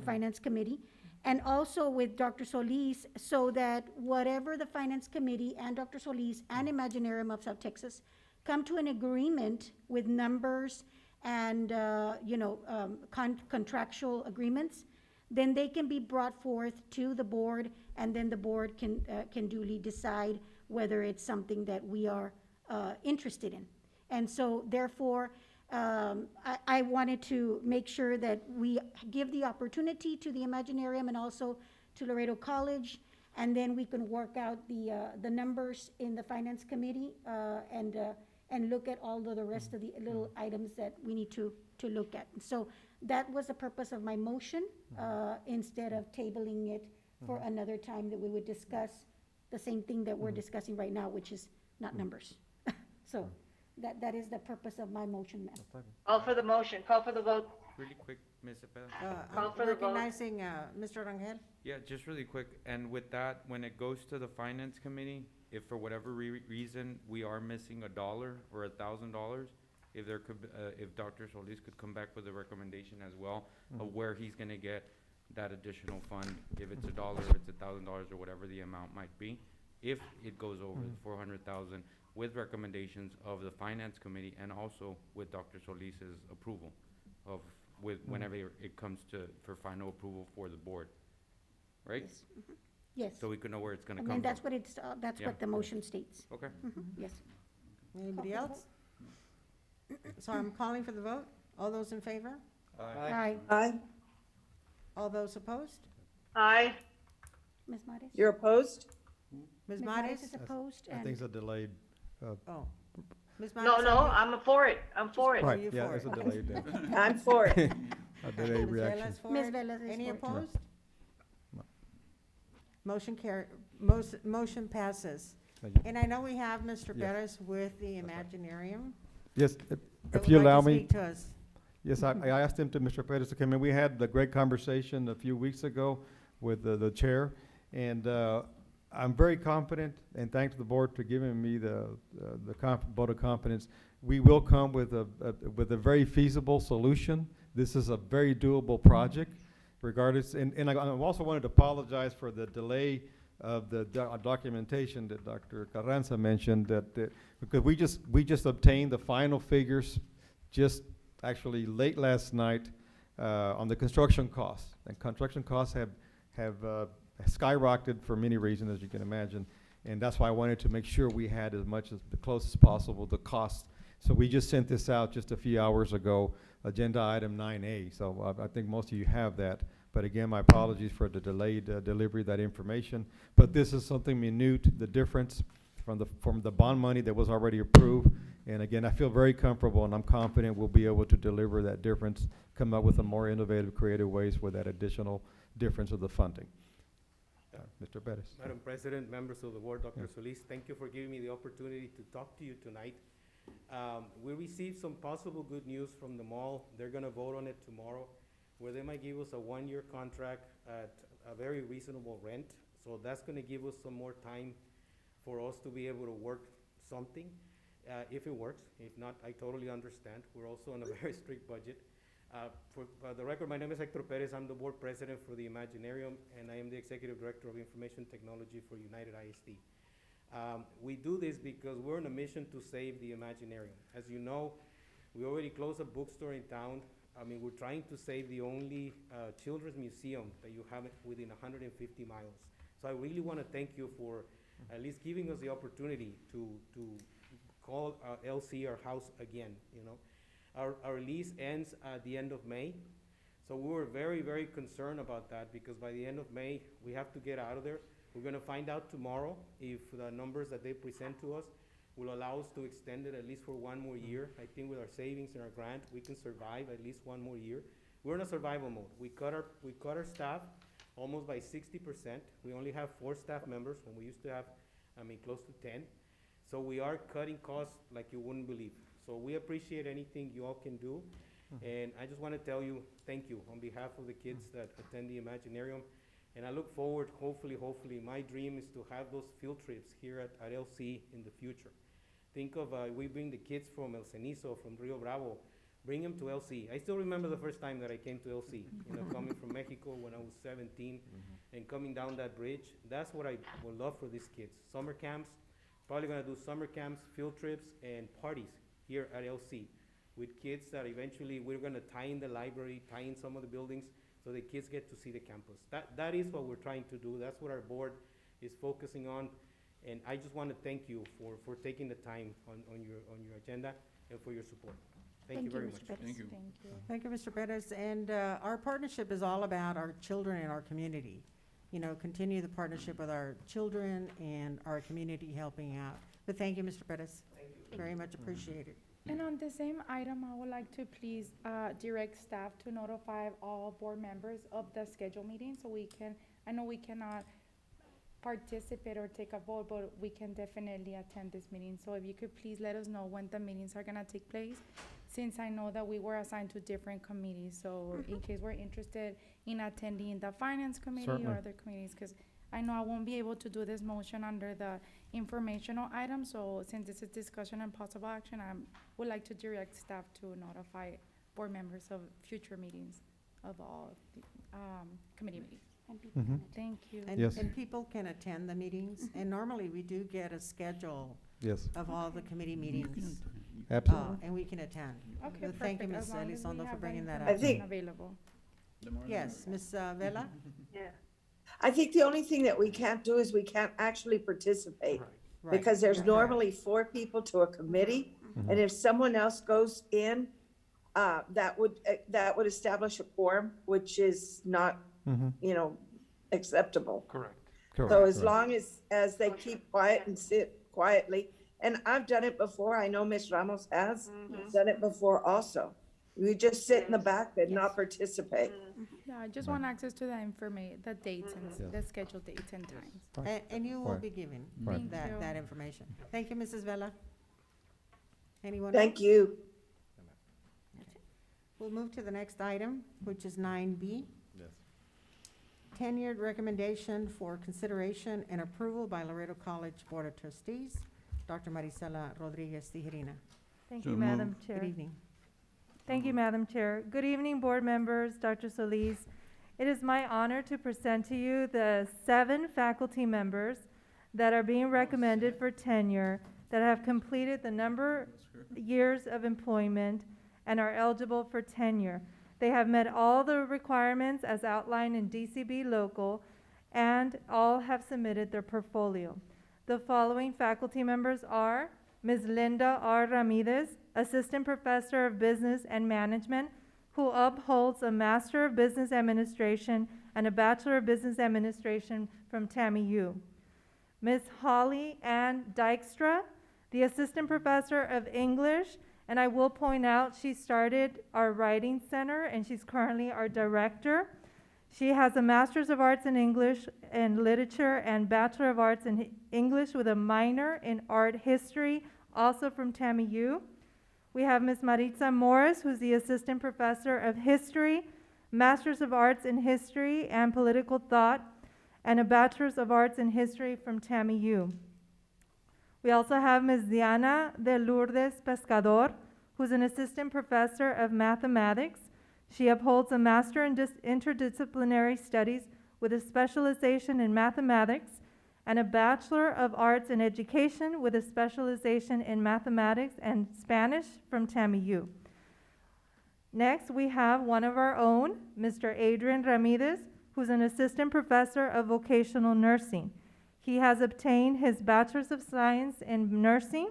Finance Committee, and also with Dr. Solis, so that whatever the Finance Committee and Dr. Solis and Imaginarium of South Texas come to an agreement with numbers and, contractual agreements, then they can be brought forth to the board, and then the board can duly decide whether it's something that we are interested in. And so therefore, I wanted to make sure that we give the opportunity to the Imaginarium and also to Laredo College, and then we can work out the numbers in the Finance Committee, and look at all of the rest of the little items that we need to look at. And so that was the purpose of my motion, instead of tabling it for another time, that we would discuss the same thing that we're discussing right now, which is not numbers. So that is the purpose of my motion, ma'am.
Call for the motion, call for the vote.
Really quick, Ms. Cepeda.
Call for the vote.
Recognizing Mr. Rangel.
Yeah, just really quick, and with that, when it goes to the finance committee, if for whatever reason we are missing $1 or $1,000, if there could, if Dr. Solis could come back with a recommendation as well of where he's gonna get that additional fund, if it's $1, if it's $1,000, or whatever the amount might be, if it goes over the 400,000, with recommendations of the finance committee and also with Dr. Solis's approval of, whenever it comes for final approval for the board, right?
Yes. Yes.
So we can know where it's gonna
And
come
then
from.
that's what it's, that's
Yeah.
what the motion states.
Okay.
Yes.
Anybody
Call for the
else? So I'm calling for the vote. All those in favor?
Aye.
Aye.
All those opposed?
Aye.
Ms. Mares?
You're opposed?
Ms.
Ms.
Mares?
is opposed,
I
and
think it's a delayed,
Oh. Ms.
No,
Mares,
no,
how
I'm for it, I'm for it.
Are
right,
you
yeah,
for
it's a
it?
delayed,
I'm for it.
a delayed
Ms.
reaction.
Velez for
Ms.
it?
Velez is
Any
for it.
opposed?
No.
Motion passes.
Thank you.
And I know we have Mr.
Yes.
Perez with the Imaginarium.
Yes,
that
if
would
you
like to
allow me.
speak to us.
Yes, I asked him to, Mr. Perez, to come in. We had the great conversation a few weeks ago with the chair, and I'm very confident, and thanks to the board for giving me the vote of confidence. We will come with a very feasible solution. This is a very doable project, regardless. And I also wanted to apologize for the delay of the documentation that Dr. Carranza mentioned, because we just obtained the final figures just actually late last night on the construction costs. And construction costs have skyrocketed for many reasons, as you can imagine. And that's why I wanted to make sure we had as much as the closest possible the cost. So we just sent this out just a few hours ago, agenda item 9A. So I think most of you have that. But again, my apologies for the delayed delivery of that information. But this is something minute, the difference from the bond money that was already approved. And again, I feel very comfortable and I'm confident we'll be able to deliver that difference, come up with a more innovative, creative ways with that additional difference of the funding. Mr. Perez.
Madam President, members of the board, Dr. Solis, thank you for giving me the opportunity to talk to you tonight. We received some possible good news from the mall. They're gonna vote on it tomorrow, where they might give us a one-year contract at a very reasonable rent. So that's gonna give us some more time for us to be able to work something, if it works. If not, I totally understand. We're also on a very strict budget. For the record, my name is Hector Perez. I'm the board president for the Imaginarium, and I am the executive director of information technology for United ISD. We do this because we're on a mission to save the Imaginarium. As you know, we already closed a bookstore in town. I mean, we're trying to save the only children's museum that you have within 150 miles. So I really want to thank you for at least giving us the opportunity to call LC our house again, you know. Our lease ends at the end of May. So we were very, very concerned about that, because by the end of May, we have to get out of there. We're gonna find out tomorrow if the numbers that they present to us will allow us to extend it at least for one more year. I think with our savings and our grant, we can survive at least one more year. We're in a survival mode. We cut our staff almost by 60%. We only have 4 staff members when we used to have, I mean, close to 10. So we are cutting costs like you wouldn't believe. So we appreciate anything you all can do. And I just want to tell you, thank you on behalf of the kids that attend the Imaginarium. And I look forward, hopefully, my dream is to have those field trips here at LC in the future. Think of, we bring the kids from El Cenizo, from Rio Bravo, bring them to LC. I still remember the first time that I came to LC, coming from Mexico when I was 17 and coming down that bridge. That's what I would love for these kids. Summer camps, probably gonna do summer camps, field trips, and parties here at LC with kids that eventually we're gonna tie in the library, tie in some of the buildings so the kids get to see the campus. That is what we're trying to do. That's what our board is focusing on. And I just want to thank you for taking the time on your agenda and for your support. Thank you very much.
Thank you.
Thank you, Mr. Perez. And our partnership is all about our children and our community. Continue the partnership with our children and our community helping out. But thank you, Mr. Perez.
Thank you.
Very much appreciated.
And on the same item, I would like to please direct staff to notify all board members of the scheduled meeting so we can, I know we cannot participate or take a vote, but we can definitely attend this meeting. So if you could please let us know when the meetings are gonna take place, since I know that we were assigned to different committees. So in case we're interested in attending the finance committee
Certainly.
or other committees, because I know I won't be able to do this motion under the informational item. So since this is discussion and possible action, I would like to direct staff to notify board members of future meetings of all the committee meetings.
And people
Mhm.
can attend.
Thank you.
And,
Yes.
and people can attend the meetings, and normally we do get a schedule
Yes,
of all the committee meetings,
absolutely.
and we can attend.
Okay,
But thank you,
perfect.
Ms.
As long as we
Elizondo, for
have
bringing that
information
up.
think-
available.
Yes, Ms. Vela?
Yeah. I think the only thing that we can't do is we can't actually participate.
Right.
Because there's
Correct.
normally 4 people to a committee, and if someone else goes in, that would establish a quorum, which is not,
Mhm.
acceptable.
Correct.
So
Correct,
as
correct.
long as they keep quiet and sit quietly, and I've done it before, I know Ms. Ramos has done it before also. You just sit in the back and not participate.
Yeah, I just want access to the the dates and
Yes.
the scheduled dates and times.
Right.
And you will
Right.
be given
Right.
Thank you.
that information. Thank you, Mrs. Vela. Anyone else?
Thank you.
We'll move to the next item, which is 9B.
Yes.
Tenured recommendation for consideration and approval by Laredo College Board of Trustees, Dr. Marisela Rodriguez Tijerina.
Thank
So
you, Madam
moved.
Chair.
Good evening.
Thank you, Madam Chair. Good evening, board members, Dr. Solis. It is my honor to present to you the 7 faculty members that are being recommended for tenure that have completed the number years of employment and are eligible for tenure. They have met all the requirements as outlined in DCB local, and all have submitted their portfolio. The following faculty members are Ms. Linda R. Ramirez, Assistant Professor of Business and Management, who upholds a Master of Business Administration and a Bachelor of Business Administration from TAMIU. Ms. Holly Ann Dykstra, the Assistant Professor of English, and I will point out she started our Writing Center and she's currently our Director. She has a Master's of Arts in English and Literature and Bachelor of Arts in English with a minor in Art History, also from TAMIU. We have Ms. Maritza Morris, who's the Assistant Professor of History, Master's of Arts in History and Political Thought, and a Bachelor's of Arts in History from TAMIU. We also have Ms. Diana de Lourdes Pescador, who's an Assistant Professor of Mathematics. She upholds a Master in Interdisciplinary Studies with a specialization in Mathematics and a Bachelor of Arts in Education with a specialization in Mathematics and Spanish from TAMIU. Next, we have one of our own, Mr. Adrian Ramirez, who's an Assistant Professor of Vocational Nursing. He has obtained his Bachelor's of Science in Nursing,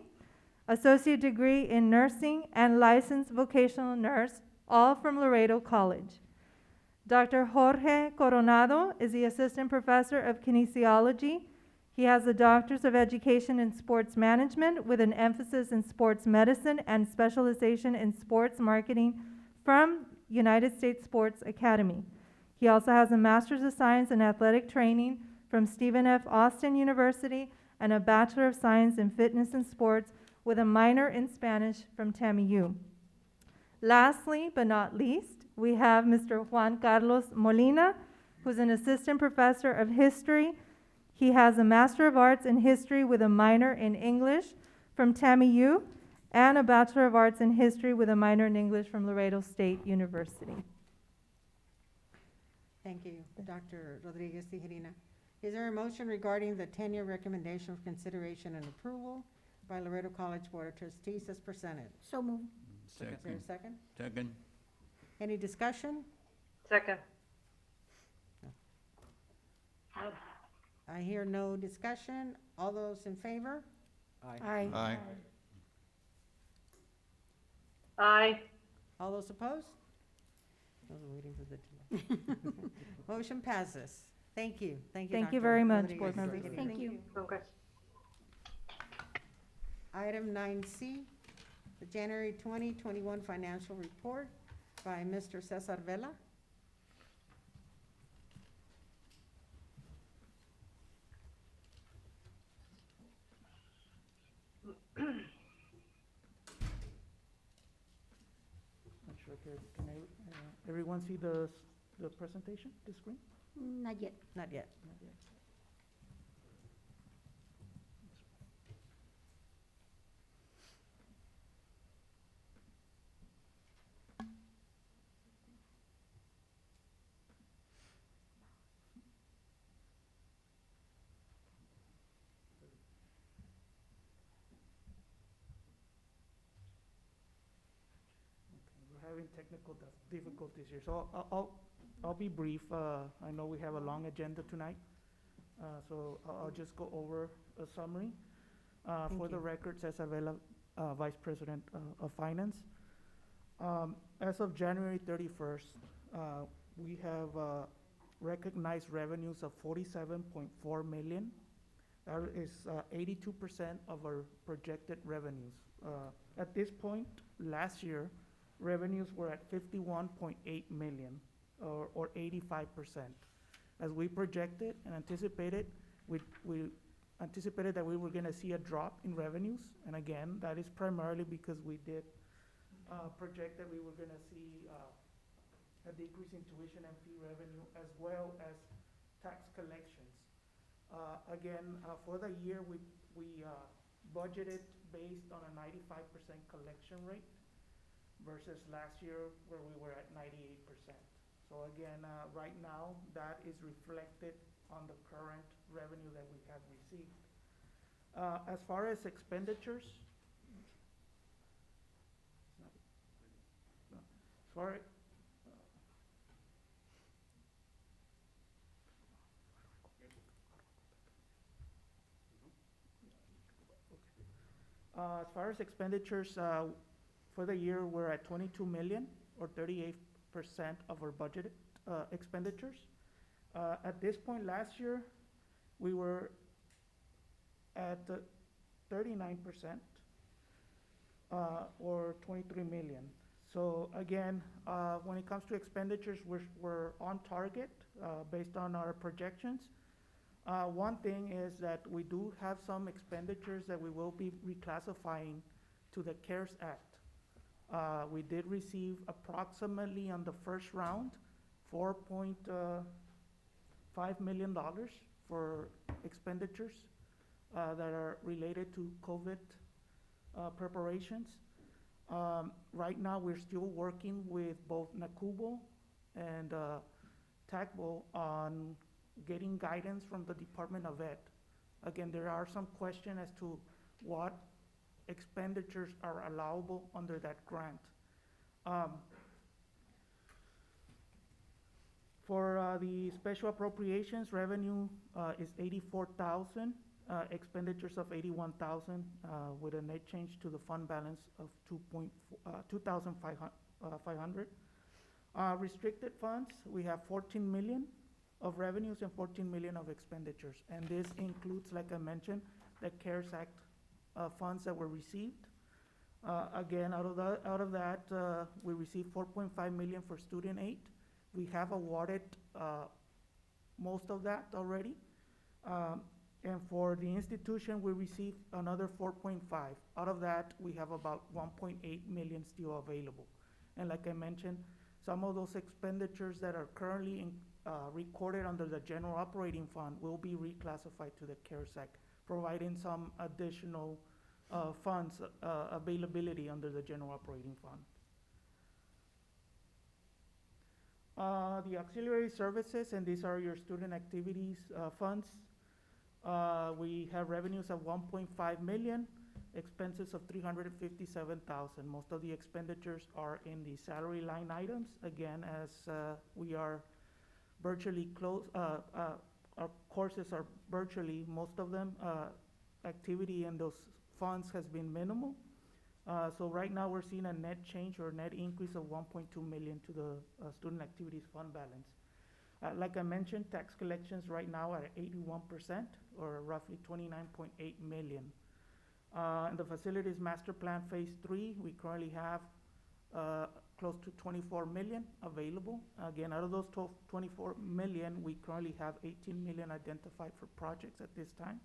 Associate Degree in Nursing, and Licensed Vocational Nurse, all from Laredo College. Dr. Jorge Coronado is the Assistant Professor of Kinesiology. He has a Doctor's of Education in Sports Management with an emphasis in sports medicine and specialization in sports marketing from United States Sports Academy. He also has a Master's of Science in Athletic Training from Stephen F. Austin University and a Bachelor of Science in Fitness and Sports with a minor in Spanish from TAMIU. Lastly, but not least, we have Mr. Juan Carlos Molina, who's an assistant professor of history. He has a Master of Arts in History with a minor in English from TAMIU and a Bachelor of Arts in History with a minor in English from Laredo State University.
Thank you, Dr. Rodriguez Tijerina. Is there a motion regarding the tenure recommendation for consideration and approval by Laredo College Board of Trustees as presented?
So moved.
Is there a second?
Second.
Any discussion?
Second.
I hear no discussion. All those in favor?
Aye.
Aye.
Aye.
All those opposed? Those are waiting for the delay. Motion passes. Thank you. Thank you,
Thank you
Dr.
very much,
Rodriguez.
board members.
Thank you.
Okay.
Item 9C, the January 2021 financial report by Mr. Cesar Vela.
Not sure, can everyone see the presentation, the screen?
Not yet.
Not yet.
Not yet. We're having technical difficulties here, so I'll be brief. I know we have a long agenda tonight, so I'll just go over a summary. For the record, Cesar Vela, Vice President of Finance. As of January 31st, we have recognized revenues of $47.4 million. That is 82% of our projected revenues. At this point, last year, revenues were at $51.8 million, or 85%. As we projected and anticipated, we anticipated that we were gonna see a drop in revenues, and again, that is primarily because we did project that we were gonna see a decrease in tuition and fee revenue, as well as tax collections. Again, for the year, we budgeted based on a 95% collection rate versus last year where we were at 98%. So again, right now, that is reflected on the current revenue that we have received. As far as expenditures, as far as expenditures, for the year, we're at 22 million, or 38% of our budgeted expenditures. At this point last year, we were at 39%, or 23 million. So again, when it comes to expenditures, we're on target based on our projections. One thing is that we do have some expenditures that we will be reclassifying to the CARES Act. We did receive approximately on the first round, $4.5 million for expenditures that are related to COVID preparations. Right now, we're still working with both NACUBO and TACBO on getting guidance from the Department of Ed. Again, there are some questions as to what expenditures are allowable under that grant. For the special appropriations, revenue is 84,000, expenditures of 81,000, with a net change to the fund balance of 2,500. Restricted funds, we have 14 million of revenues and 14 million of expenditures, and this includes, like I mentioned, the CARES Act funds that were received. Again, out of that, we received 4.5 million for student aid. We have awarded most of that already.
And for the institution, we received another 4.5. Out of that, we have about 1.8 million still available. And like I mentioned, some of those expenditures that are currently recorded under the general operating fund will be reclassified to the CARES Act, providing some additional funds availability under the general operating fund. The auxiliary services, and these are your student activities funds. We have revenues of 1.5 million, expenses of 357,000. Most of the expenditures are in the salary line items. Again, as we are virtually closed, our courses are virtually, most of them, activity in those funds has been minimal. So right now we're seeing a net change or net increase of 1.2 million to the student activities fund balance. Like I mentioned, tax collections right now are at 81%, or roughly 29.8 million. In the facilities master plan phase 3, we currently have close to 24 million available. Again, out of those 24 million, we currently have 18 million identified for projects at this time.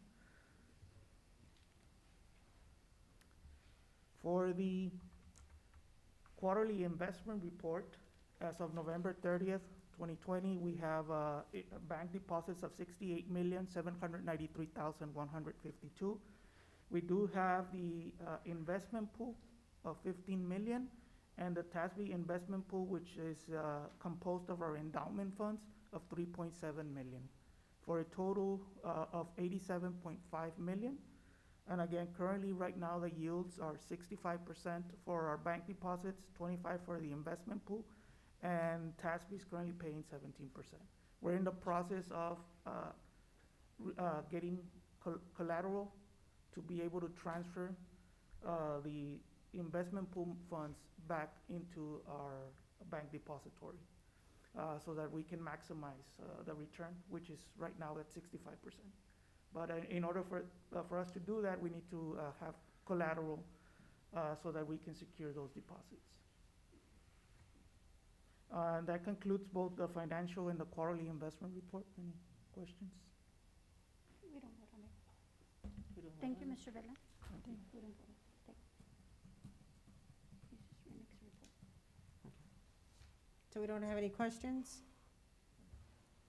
For the quarterly investment report, as of November 30th, 2020, we have bank deposits of 68,793,152. We do have the investment pool of 15 million, and the TASB investment pool, which is composed of our endowment funds, of 3.7 million, for a total of 87.5 million. And again, currently right now the yields are 65% for our bank deposits, 25% for the investment pool, and TASB is currently paying 17%. We're in the process of getting collateral to be able to transfer the investment pool funds back into our bank depository so that we can maximize the return, which is right now at 65%. But in order for us to do that, we need to have collateral so that we can secure those deposits. And that concludes both the financial and the quarterly investment report. Any questions?
We don't vote on it. Thank you, Mr. Vela. We don't vote on it. This is your next report.
So we don't have any questions?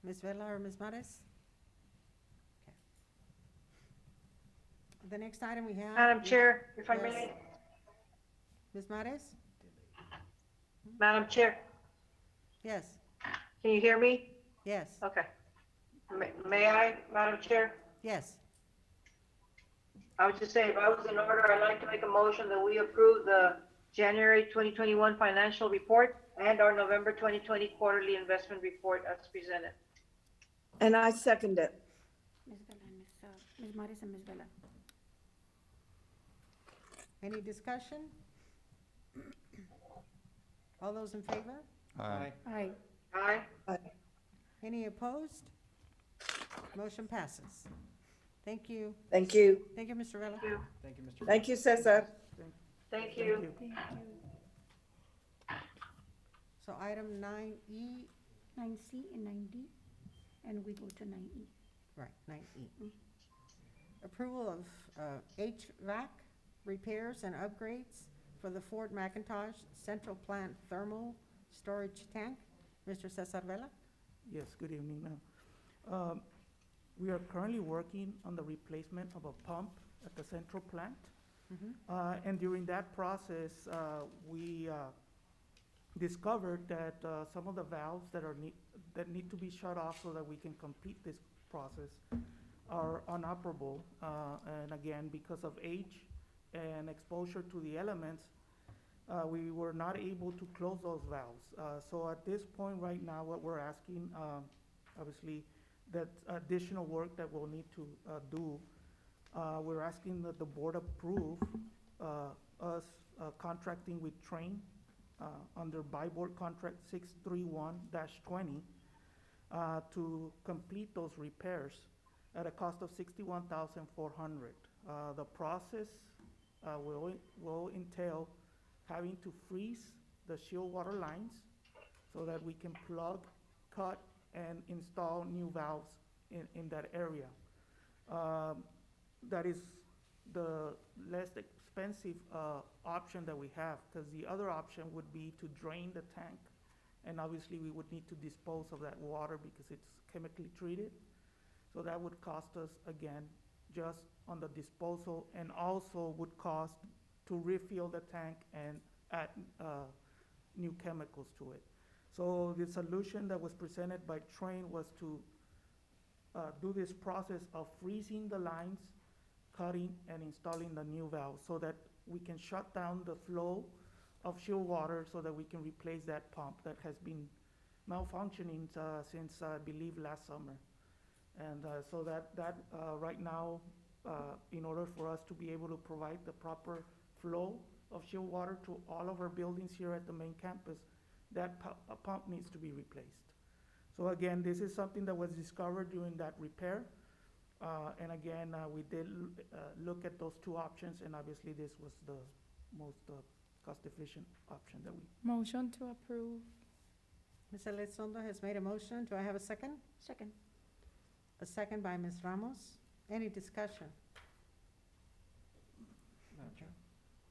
Ms. Vela or Ms. Mares? Okay. The next item we have.
Madam Chair, if I
Yes.
may.
Ms. Mares?
Madam Chair,
Yes.
can you hear me?
Yes.
Okay. May I, Madam Chair?
Yes.
I would just say, if I was in order, I'd like to make a motion that we approve the January 2021 financial report and our November 2020 quarterly investment report as presented.
And I second it.
Ms. Vela and Ms. Maris and Ms. Vela.
Any discussion? All those in favor?
Aye.
Aye.
Aye.
Any opposed? Motion passes. Thank you.
Thank you.
Thank you, Mr. Vela.
Thank you.
Thank you, Mr.
Thank you, Cesar.
Thank you.
Thank you.
So item 9E,
9C and 9D, and we go to 9E.
right, 9E. Approval of HVAC repairs and upgrades for the Fort McIntosh Central Plant Thermal Storage Tank. Mr. Cesar Vela?
Yes, good evening, ma'am. We are currently working on the replacement of a pump at the central plant. And during that process, we discovered that some of the valves that need to be shut off so that we can complete this process are inoperable. And again, because of age and exposure to the elements, we were not able to close those valves. So at this point right now, what we're asking, obviously, that additional work that we'll need to do, we're asking that the board approve us contracting with Train under by board contract 631-20 to complete those repairs at a cost of $61,400. The process will entail having to freeze the shield water lines so that we can plug, cut, and install new valves in that area. That is the less expensive option that we have, because the other option would be to drain the tank, and obviously we would need to dispose of that water because it's chemically treated. So that would cost us, again, just on the disposal, and also would cost to refill the tank and add new chemicals to it. So the solution that was presented by Train was to do this process of freezing the lines, cutting and installing the new valve so that we can shut down the flow of chilled water so that we can replace that pump that has been malfunctioning since I believe last summer. And so that right now, in order for us to be able to provide the proper flow of chilled water to all of our buildings here at the main campus, that pump needs to be replaced. So again, this is something that was discovered during that repair. And again, we did look at those two options, and obviously this was the most cost-efficient option that we.
Motion to approve.
Ms. Elizondo has made a motion. Do I have a second?
Second.
A second by Ms. Ramos. Any discussion?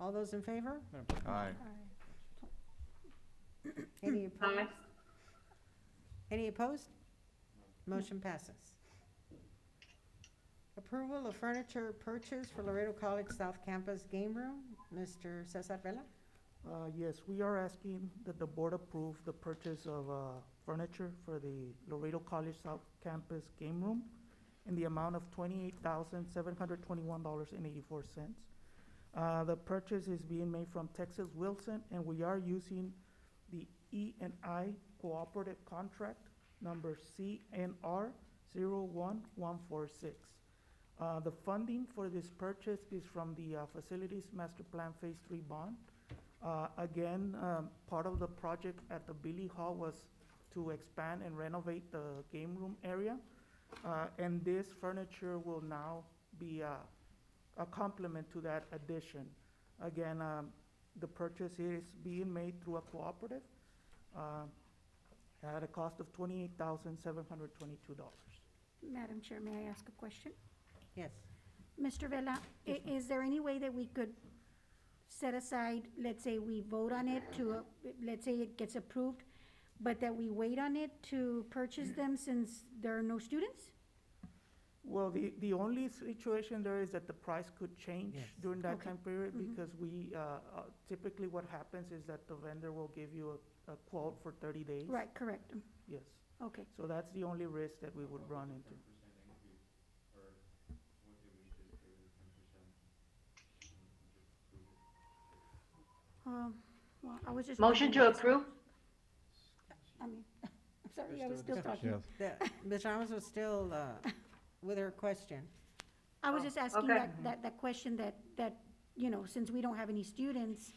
All those in favor?
Aye.
Any opposed? Any opposed? Motion passes. Approval of furniture purchase for Laredo College South Campus Game Room. Mr. Cesar Vela?
Yes, we are asking that the board approve the purchase of furniture for the Laredo College South Campus Game Room in the amount of $28,721.84. The purchase is being made from Texas Wilson, and we are using the E&I Cooperative Contract number CNR 01146. The funding for this purchase is from the Facilities Master Plan Phase 3 bond. Again, part of the project at the Billy Hall was to expand and renovate the game room area. And this furniture will now be a complement to that addition. Again, the purchase is being made through a cooperative at a cost of $28,722.
Madam Chair, may I ask a question?
Yes.
Mr. Vela, is there any way that we could set aside, let's say we vote on it to, let's say it gets approved, but that we wait on it to purchase them since there are no students?
Well, the only situation there is that the price could change during that time period, because we, typically what happens is that the vendor will give you a quote for 30 days.
Right, correct.
Yes.
Okay.
So that's the only risk that we would run into.
Well, I was just.
Motion to approve?
I mean, I'm sorry, I was still talking.
Ms. Ramos was still with her question.
I was just asking
okay.
that question that, you know, since we don't have any students,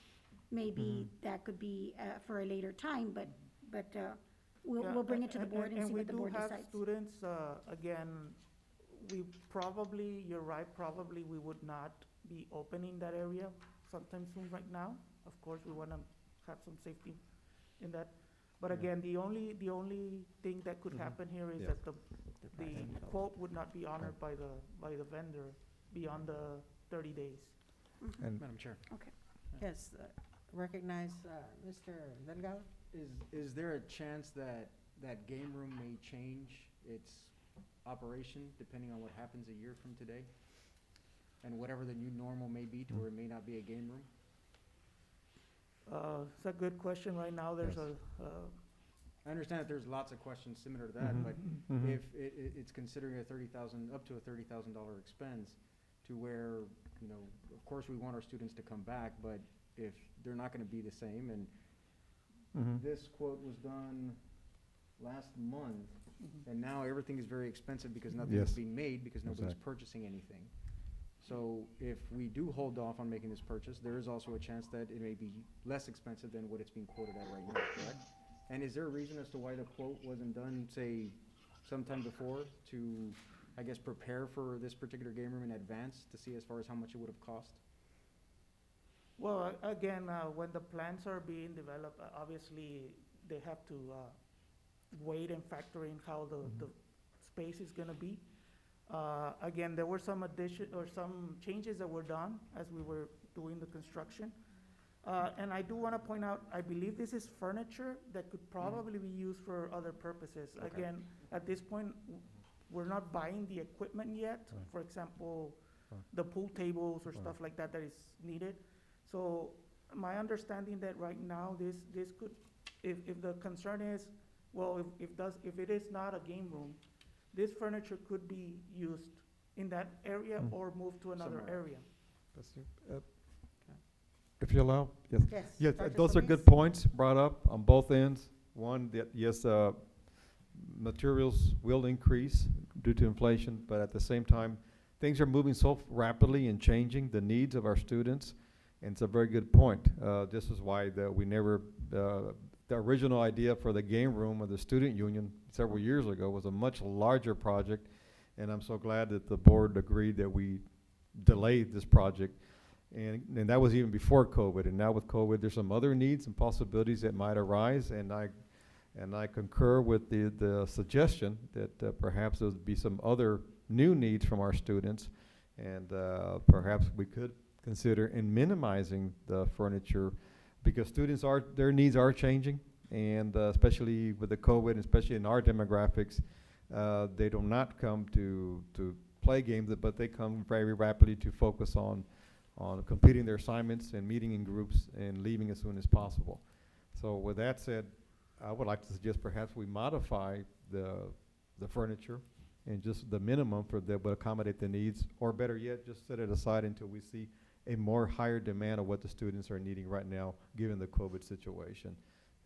maybe that could be for a later time, but we'll bring it to the board and see what the board
We do have
decides.
students, again, we probably, you're right, probably we would not be opening that area sometime soon right now. Of course, we want to have some safety in that. But again, the only thing that could happen here is that the quote would not be honored by the vendor beyond the 30 days.
And
Madam Chair,
Okay.
Yes, recognize Mr. Delgado.
is there a chance that that game room may change its operation depending on what happens a year from today? And whatever the new normal may be to where it may not be a game room?
It's a good question. Right now, there's
I understand that there's lots of questions similar to that, but if it's considering up to a $30,000 expense, to where, you know, of course we want our students to come back, but if they're not gonna be the same, and this quote was done last month, and now everything is very expensive because nothing is being made, because nobody's purchasing anything. So if we do hold off on making this purchase, there is also a chance that it may be less expensive than what it's being quoted at right now, correct? And is there a reason as to why the quote wasn't done, say, sometime before to, I guess, prepare for this particular game room in advance to see as far as how much it would have cost?
Well, again, when the plans are being developed, obviously, they have to wait and factor in how the space is gonna be. Again, there were some addition, or some changes that were done as we were doing the construction. And I do want to point out, I believe this is furniture that could probably be used for other purposes.
Okay.
Again, at this point, we're not buying the equipment yet. For example, the pool tables or stuff like that that is needed. So my understanding that right now, this could, if the concern is, well, if it is not a game room, this furniture could be used in that area or moved to another
Somewhere.
area.
If you allow, yes.
Yes,
Yes,
Dr.
those are
Solis?
good points brought up on both ends. One, that yes, materials will increase due to inflation, but at the same time, things are moving so rapidly and changing the needs of our students, and it's a very good point. This is why we never, the original idea for the game room of the student union several years ago was a much larger project, and I'm so glad that the board agreed that we delayed this project. And that was even before COVID, and now with COVID, there's some other needs and possibilities that might arise, and I concur with the suggestion that perhaps there would be some other new needs from our students, and perhaps we could consider in minimizing the furniture, because their needs are changing, and especially with the COVID, especially in our demographics, they do not come to play games, but they come very rapidly to focus on completing their assignments and meeting in groups and leaving as soon as possible. So with that said, I would like to suggest perhaps we modify the furniture and just the minimum for that would accommodate the needs, or better yet, just set it aside until we see a more higher demand of what the students are needing right now, given the COVID situation,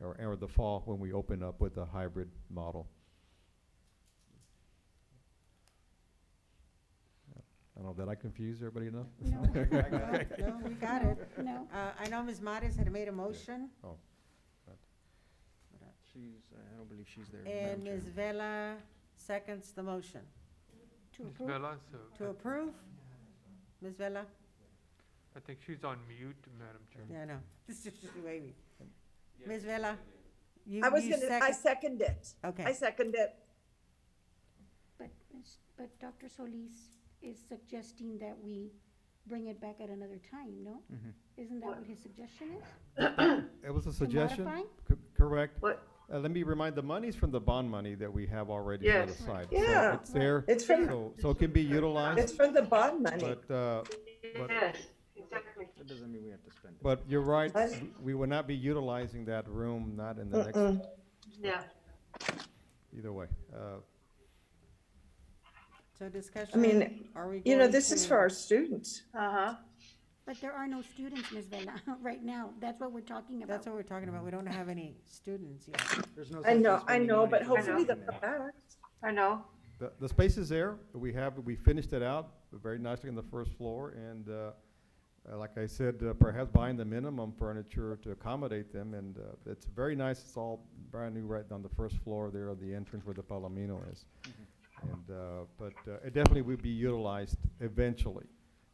or the fall when we open up with a hybrid model. I don't know, did I confuse everybody enough?
No.
No, we got it.
No.
I know Ms. Mares had made a motion,
Oh.
I don't believe she's there.
and
Madam Chair.
Ms. Vela seconds the motion.
To
Ms.
approve?
Vela, so
To approve? Ms. Vela?
I think she's on mute, Madam Chair.
Yeah, I know. This is just wavy. Ms. Vela?
I second it.
Okay.
I second it.
But Dr. Solis is suggesting that we bring it back at another time, no? Isn't that what his suggestion is?
It was a suggestion.
modify?
Correct.
What?
Let me remind, the money's from the bond money that we have already set
Yes.
aside.
Yeah.
So it's there,
It's from-
so it can be utilized,
It's from the bond money.
but
Yes, exactly.
That doesn't mean we have to spend it.
but you're right,
What?
we will not be utilizing that room, not in the next,
Yeah.
either way.
So discussion,
I mean,
are we
you know,
going
this is
to-
for our students.
Uh-huh.
But there are no students, Ms. Vela, right now. That's what we're talking about.
That's what we're talking about. We don't have any students yet.
There's no
I
sense in
know,
spending money
but
if we're not
hopefully they'll
using
come
it.
back.
I know.
The space is there, we finished it out very nicely on the first floor, and, like I said, perhaps buying the minimum furniture to accommodate them, and, it's very nice, it's all brand new right on the first floor there of the entrance where the Palomino is. And, but it definitely will be utilized eventually,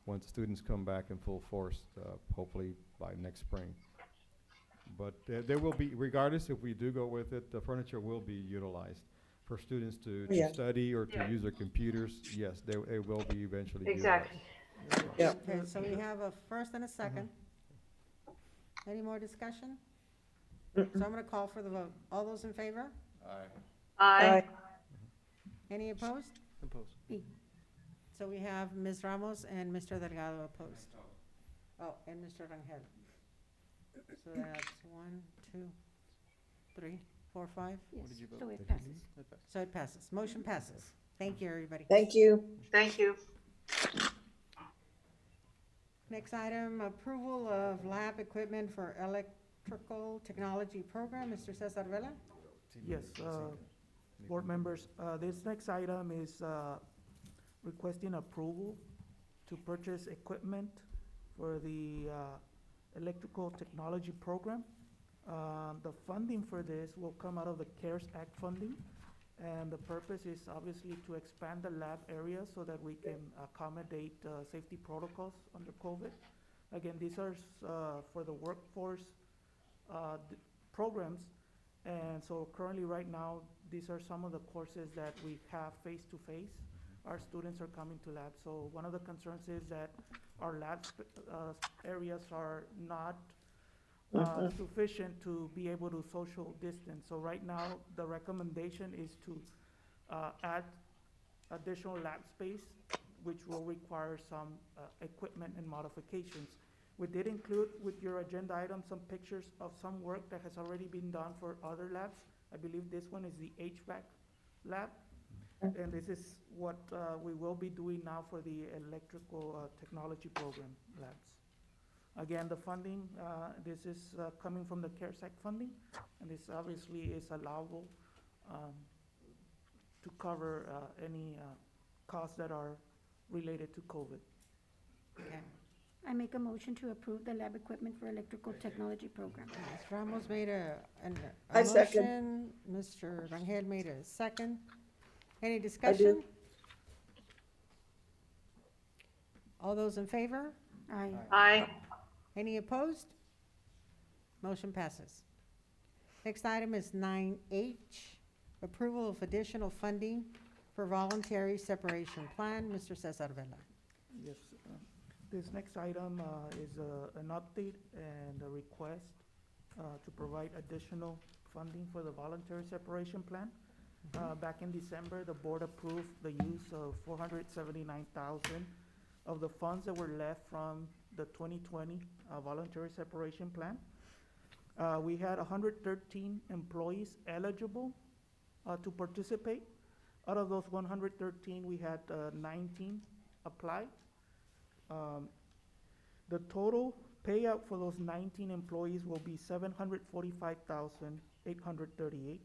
once students come back in full force, hopefully by next spring. But there will be, regardless if we do go with it, the furniture will be utilized for students to
Yeah.
study or to
Yeah.
use their computers. Yes, it will be eventually utilized.
Exactly.
Yeah.
Okay, so we have a first and a second. Any more discussion? So I'm gonna call for the vote. All those in favor?
Aye.
Any opposed?
Opposed.
So we have Ms. Ramos and Mr. Delgado opposed. Oh, and Mr. Rangel. So that's 1, 2, 3, 4, 5.
Yes,
did you vote?
so it passes.
So it passes. Motion passes. Thank you, everybody.
Thank you.
Thank you.
Next item, approval of lab equipment for electrical technology program. Mr. Cesar Vela?
Yes, board members, this next item is requesting approval to purchase equipment for the electrical technology program. The funding for this will come out of the CARES Act funding, and the purpose is obviously to expand the lab area so that we can accommodate safety protocols under COVID. Again, these are for the workforce programs, and so currently right now, these are some of the courses that we have face-to-face. our students are coming to lab. So one of the concerns is that our areas are not sufficient to be able to social distance. So right now, the recommendation is to add additional lab space, which will require some equipment and modifications. We did include with your agenda item some pictures of some work that has already been done for other labs. I believe this one is the HVAC lab. And this is what we will be doing now for the electrical technology program labs. Again, the funding, this is coming from the CARES Act funding, and this obviously is allowable to cover any costs that are related to COVID.
Okay.
I make a motion to approve the lab equipment for electrical technology program.
Ms. Ramos made a
I second.
motion. Mr. Rangel made a second. Any discussion? All those in favor?
Aye.
Aye.
Any opposed? Motion passes. Next item is 9H, approval of additional funding for voluntary separation plan. Mr. Cesar Vela.
Yes, this next item is an update and a request to provide additional funding for the voluntary separation plan. Back in December, the board approved the use of $479,000 of the funds that were left from the 2020 voluntary separation plan. We had 113 employees eligible to participate. Out of those 113, we had 19 apply. The total payout for those 19 employees will be $745,838.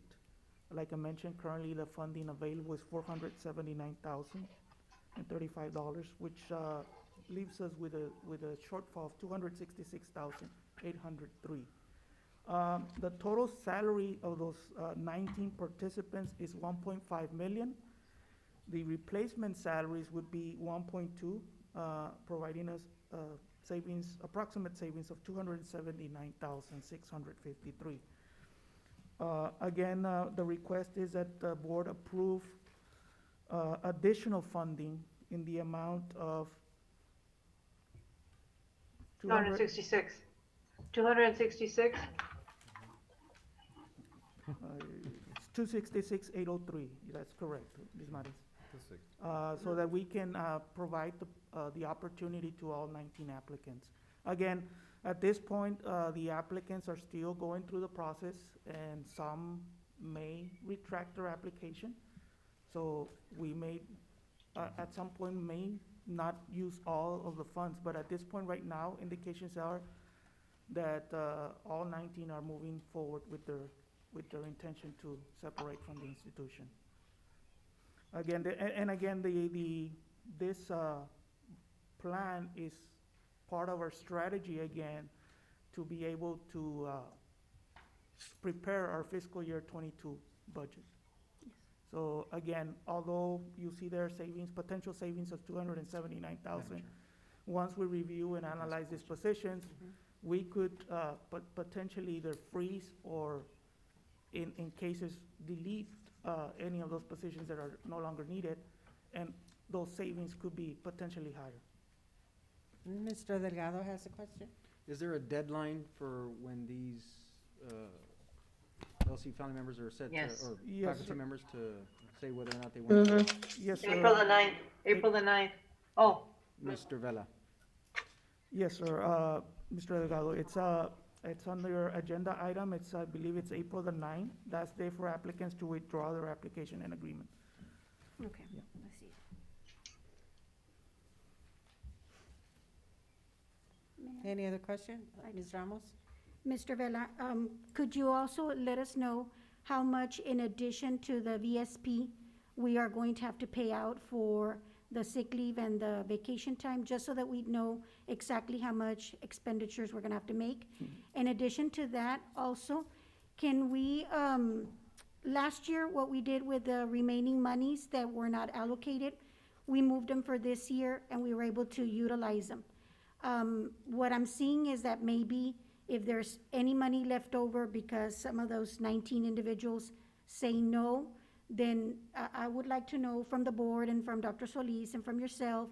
Like I mentioned, currently the funding available is $479,035, which leaves us with a shortfall of $266,803. The total salary of those 19 participants is $1.5 million. The replacement salaries would be 1.2, providing us approximate savings of $279,653. Again, the request is that the board approve additional funding in the amount of
266. 266?
It's 266,803. That's correct, Ms. Maris. So that we can provide the opportunity to all 19 applicants. Again, at this point, the applicants are still going through the process, and some may retract their application. So we may, at some point, may not use all of the funds, but at this point right now, indications are that all 19 are moving forward with their intention to separate from the institution. Again, this plan is part of our strategy again to be able to prepare our fiscal year 22 budget. So again, although you see there are savings, potential savings of 279,000, once we review and analyze these positions, we could potentially either freeze or in cases delete any of those positions that are no longer needed, and those savings could be potentially higher.
Mr. Delgado has a question.
Is there a deadline for when these LC family members are set
Yes.
or
Yes,
faculty
sir.
members to say whether or not they want to?
Yes, sir.
April the 9th. April the 9th. Oh,
Mr. Vela.
Yes, sir. Mr. Delgado, it's on your agenda item. I believe it's April the 9th. Last day for applicants to withdraw their application and agreement.
Okay, I see.
Any other question? Ms. Ramos?
Mr. Vela, could you also let us know how much, in addition to the VSP, we are going to have to pay out for the sick leave and the vacation time, just so that we know exactly how much expenditures we're gonna have to make? In addition to that, also, can we, last year, what we did with the remaining monies that were not allocated, we moved them for this year and we were able to utilize them. What I'm seeing is that maybe if there's any money left over because some of those 19 individuals say no, then I would like to know from the board and from Dr. Solis and from yourself,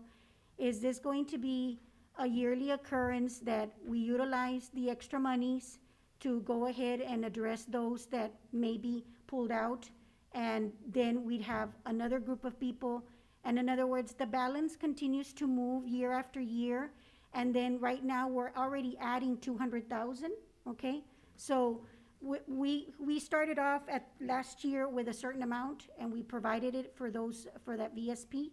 is this going to be a yearly occurrence that we utilize the extra monies to go ahead and address those that may be pulled out? And then we'd have another group of people. And in other words, the balance continues to move year after year. And then right now, we're already adding 200,000, okay? So we started off at last year with a certain amount, and we provided it for those, for that VSP.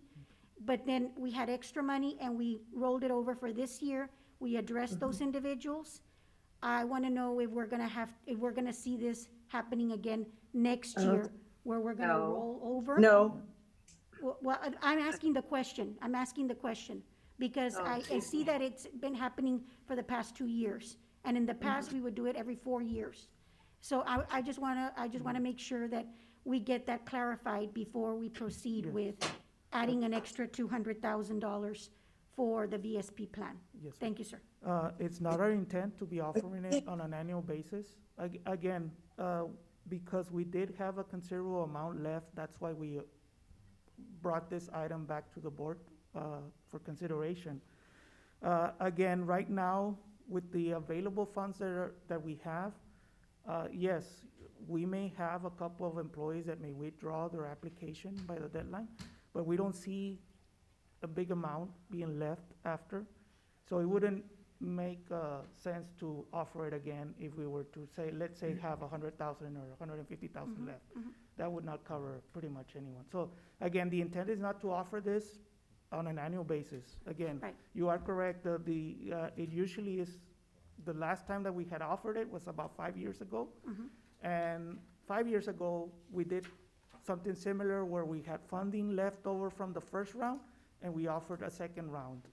But then we had extra money, and we rolled it over for this year. We addressed those individuals. I want to know if we're gonna see this happening again next year, where we're gonna
No.
roll over.
No.
Well, I'm asking the question, because I see that it's been happening for the past 2 years. And in the past, we would do it every 4 years. So I just wanna make sure that we get that clarified before we proceed with adding an extra $200,000 for the VSP plan.
Yes,
Thank you, sir.
It's not our intent to be offering it on an annual basis. Again, because we did have a considerable amount left, that's why we brought this item back to the board for consideration. Again, right now, with the available funds that we have, yes, we may have a couple of employees that may withdraw their application by the deadline, but we don't see a big amount being left after. So it wouldn't make sense to offer it again if we were to say, let's say, have 100,000 or 150,000 left. That would not cover pretty much anyone. So again, the intent is not to offer this on an annual basis. Again, you are correct. It usually is, the last time that we had offered it was about 5 years ago. And 5 years ago, we did something similar where we had funding left over from the first round, and we offered a second round.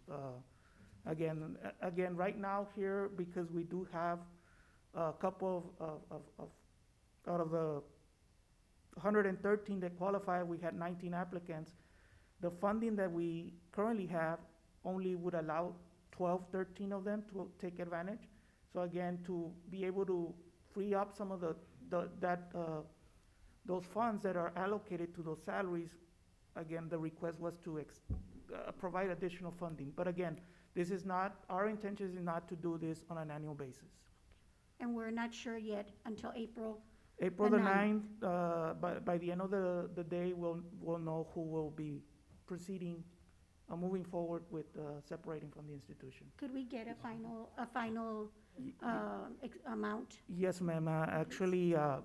Again, right now here, because we do have a couple of out of the 113 that qualify, we had 19 applicants. The funding that we currently have only would allow 12, 13 of them to take advantage. So again, to be able to free up some of those funds that are allocated to those salaries, again, the request was to provide additional funding. But again, this is not, our intention is not to do this on an annual basis.
And we're not sure yet until April
April the 9th, by the end of the day, we'll know who will be proceeding, moving forward with separating from the institution.
Could we get a final amount?
Yes, ma'am. Actually, I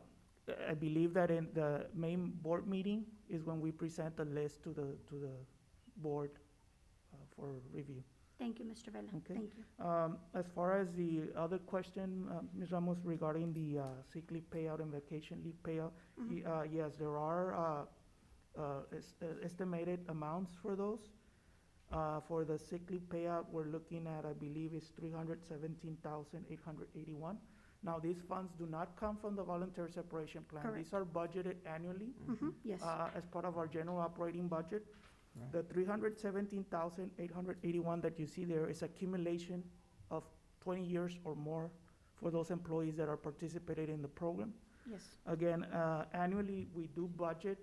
believe that in the main board meeting is when we present the list to the board for review.
Thank you, Mr. Vela.
Okay.
Thank you.
As far as the other question, Ms. Ramos, regarding the sick leave payout and vacation leave payout, yes, there are estimated amounts for those. For the sick leave payout, we're looking at, I believe, is $317,881. Now, these funds do not come from the voluntary separation plan.
Correct.
These are budgeted annually
Yes.
as part of our general operating budget. The $317,881 that you see there is accumulation of 20 years or more for those employees that are participating in the program.
Yes.
Again, annually, we do budget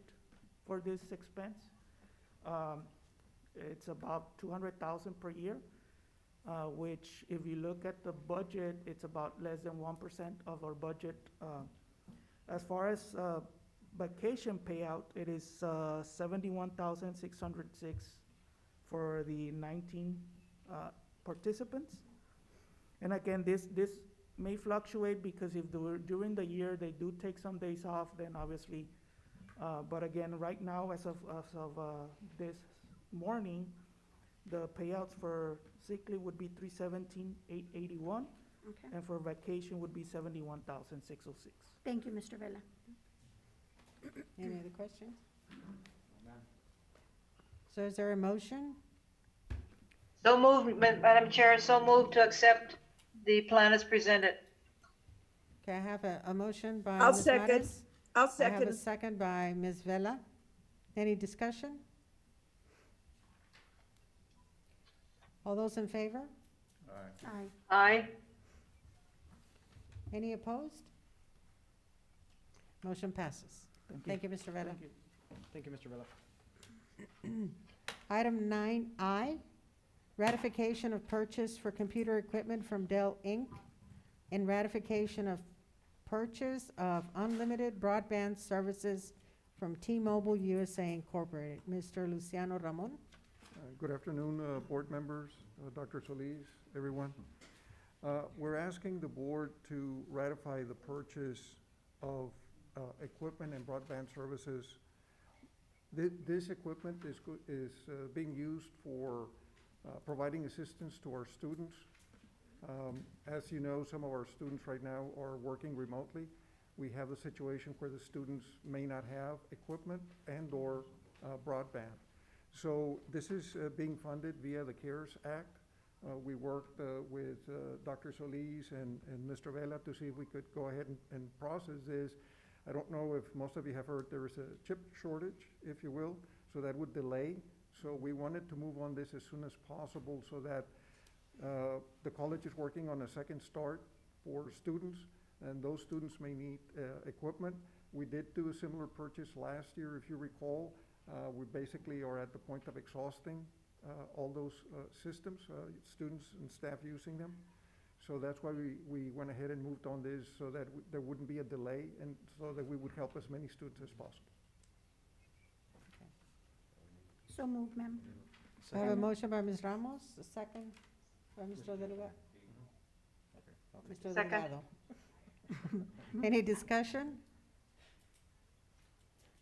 for this expense. It's about 200,000 per year, which if you look at the budget, it's about less than 1% of our budget. As far as vacation payout, it is 71,606 for the 19 participants. And again, this may fluctuate because if during the year they do take some days off, then obviously. But again, right now, as of this morning, the payouts for sick leave would be $317,881, and for vacation would be $71,606.
Thank you, Mr. Vela.
Any other questions? So is there a motion?
So moved, Madam Chair, so moved to accept the plan as presented.
Okay, I have a motion by
I'll
Ms.
second.
Mares.
I'll
I have a
second.
second by Ms. Vela. Any discussion? All those in favor?
Aye.
Aye.
Any opposed? Motion passes. Thank you, Mr. Vela.
Thank you.
Thank you, Mr. Vela.
Item 9I, ratification of purchase for computer equipment from Dell Inc. and ratification of purchase of unlimited broadband services from T-Mobile USA Incorporated. Mr. Luciano Ramon.
Good afternoon, board members, Dr. Solis, everyone. We're asking the board to ratify the purchase of equipment and broadband services. This equipment is being used for providing assistance to our students. As you know, some of our students right now are working remotely. We have a situation where the students may not have equipment and/or broadband. So this is being funded via the CARES Act. We worked with Dr. Solis and Mr. Vela to see if we could go ahead and process this. I don't know if most of you have heard there is a chip shortage, if you will, so that would delay. So we wanted to move on this as soon as possible so that the college is working on a second start for students, and those students may need equipment. We did do a similar purchase last year, if you recall. We basically are at the point of exhausting all those systems, students and staff using them. So that's why we went ahead and moved on this so that there wouldn't be a delay and so that we would help as many students as possible.
So moved, ma'am.
I have a motion by Ms. Ramos, a second by Mr. Delgado. Mr.
Second.
Delgado. Any discussion?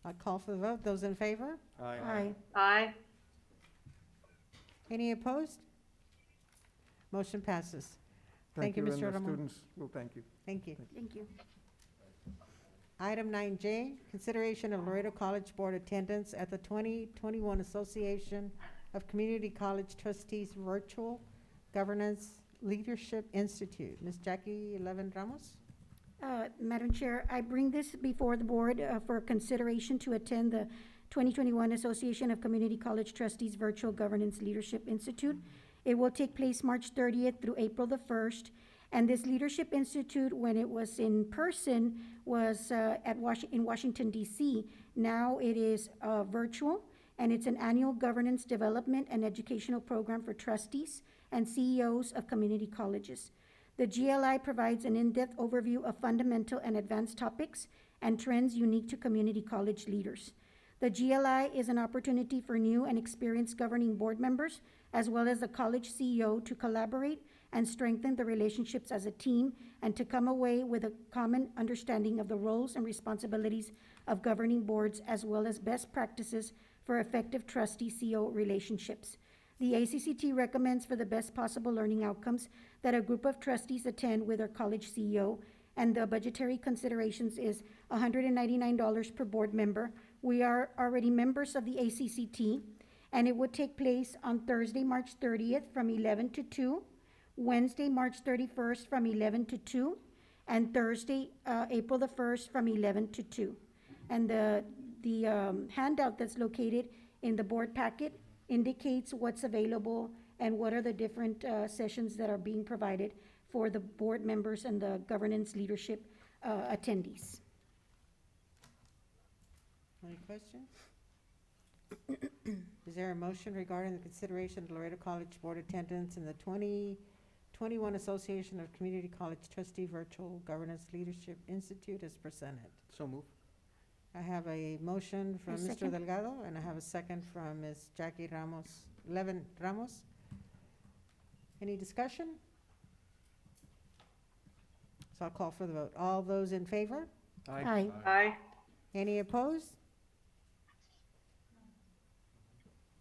I'll call for the vote. Those in favor?
Aye.
Aye.
Any opposed? Motion passes. Thank you,
and
Mr.
the
Ramon.
students will thank you.
Thank you.
Thank you.
Item 9J, consideration of Laredo College Board attendance at the 2021 Association of Community College Trustees Virtual Governance Leadership Institute. Ms. Jackie Levin Ramos?
Madam Chair, I bring this before the board for consideration to attend the 2021 Association of Community College Trustees Virtual Governance Leadership Institute. It will take place March 30th through April the 1st. And this Leadership Institute, when it was in person, was in Washington, D.C. Now it is virtual, and it's an annual governance development and educational program for trustees and CEOs of community colleges. The GLI provides an in-depth overview of fundamental and advanced topics and trends unique to community college leaders. The GLI is an opportunity for new and experienced governing board members, as well as the college CEO, to collaborate and strengthen the relationships as a team and to come away with a common understanding of the roles and responsibilities of governing boards, as well as best practices for effective trustee-CEO relationships. The ACCT recommends, for the best possible learning outcomes, that a group of trustees attend with their college CEO, and the budgetary considerations is $199 per board member. We are already members of the ACCT, and it would take place on Thursday, March 30th from 11 to 2, Wednesday, March 31st from 11 to 2, and Thursday, April the 1st from 11 to 2. And the handout that's located in the board packet indicates what's available and what are the different sessions that are being provided for the board members and the governance leadership attendees.
Any questions? Is there a motion regarding the consideration of Laredo College Board attendance in the 2021 Association of Community College Trustee Virtual Governance Leadership Institute as presented?
So moved.
I have a motion from
I
Mr.
second.
Delgado, and I have a second from Ms. Jackie Levin Ramos. Any discussion? So I'll call for the vote. All those in favor?
Aye.
Aye.
Any opposed?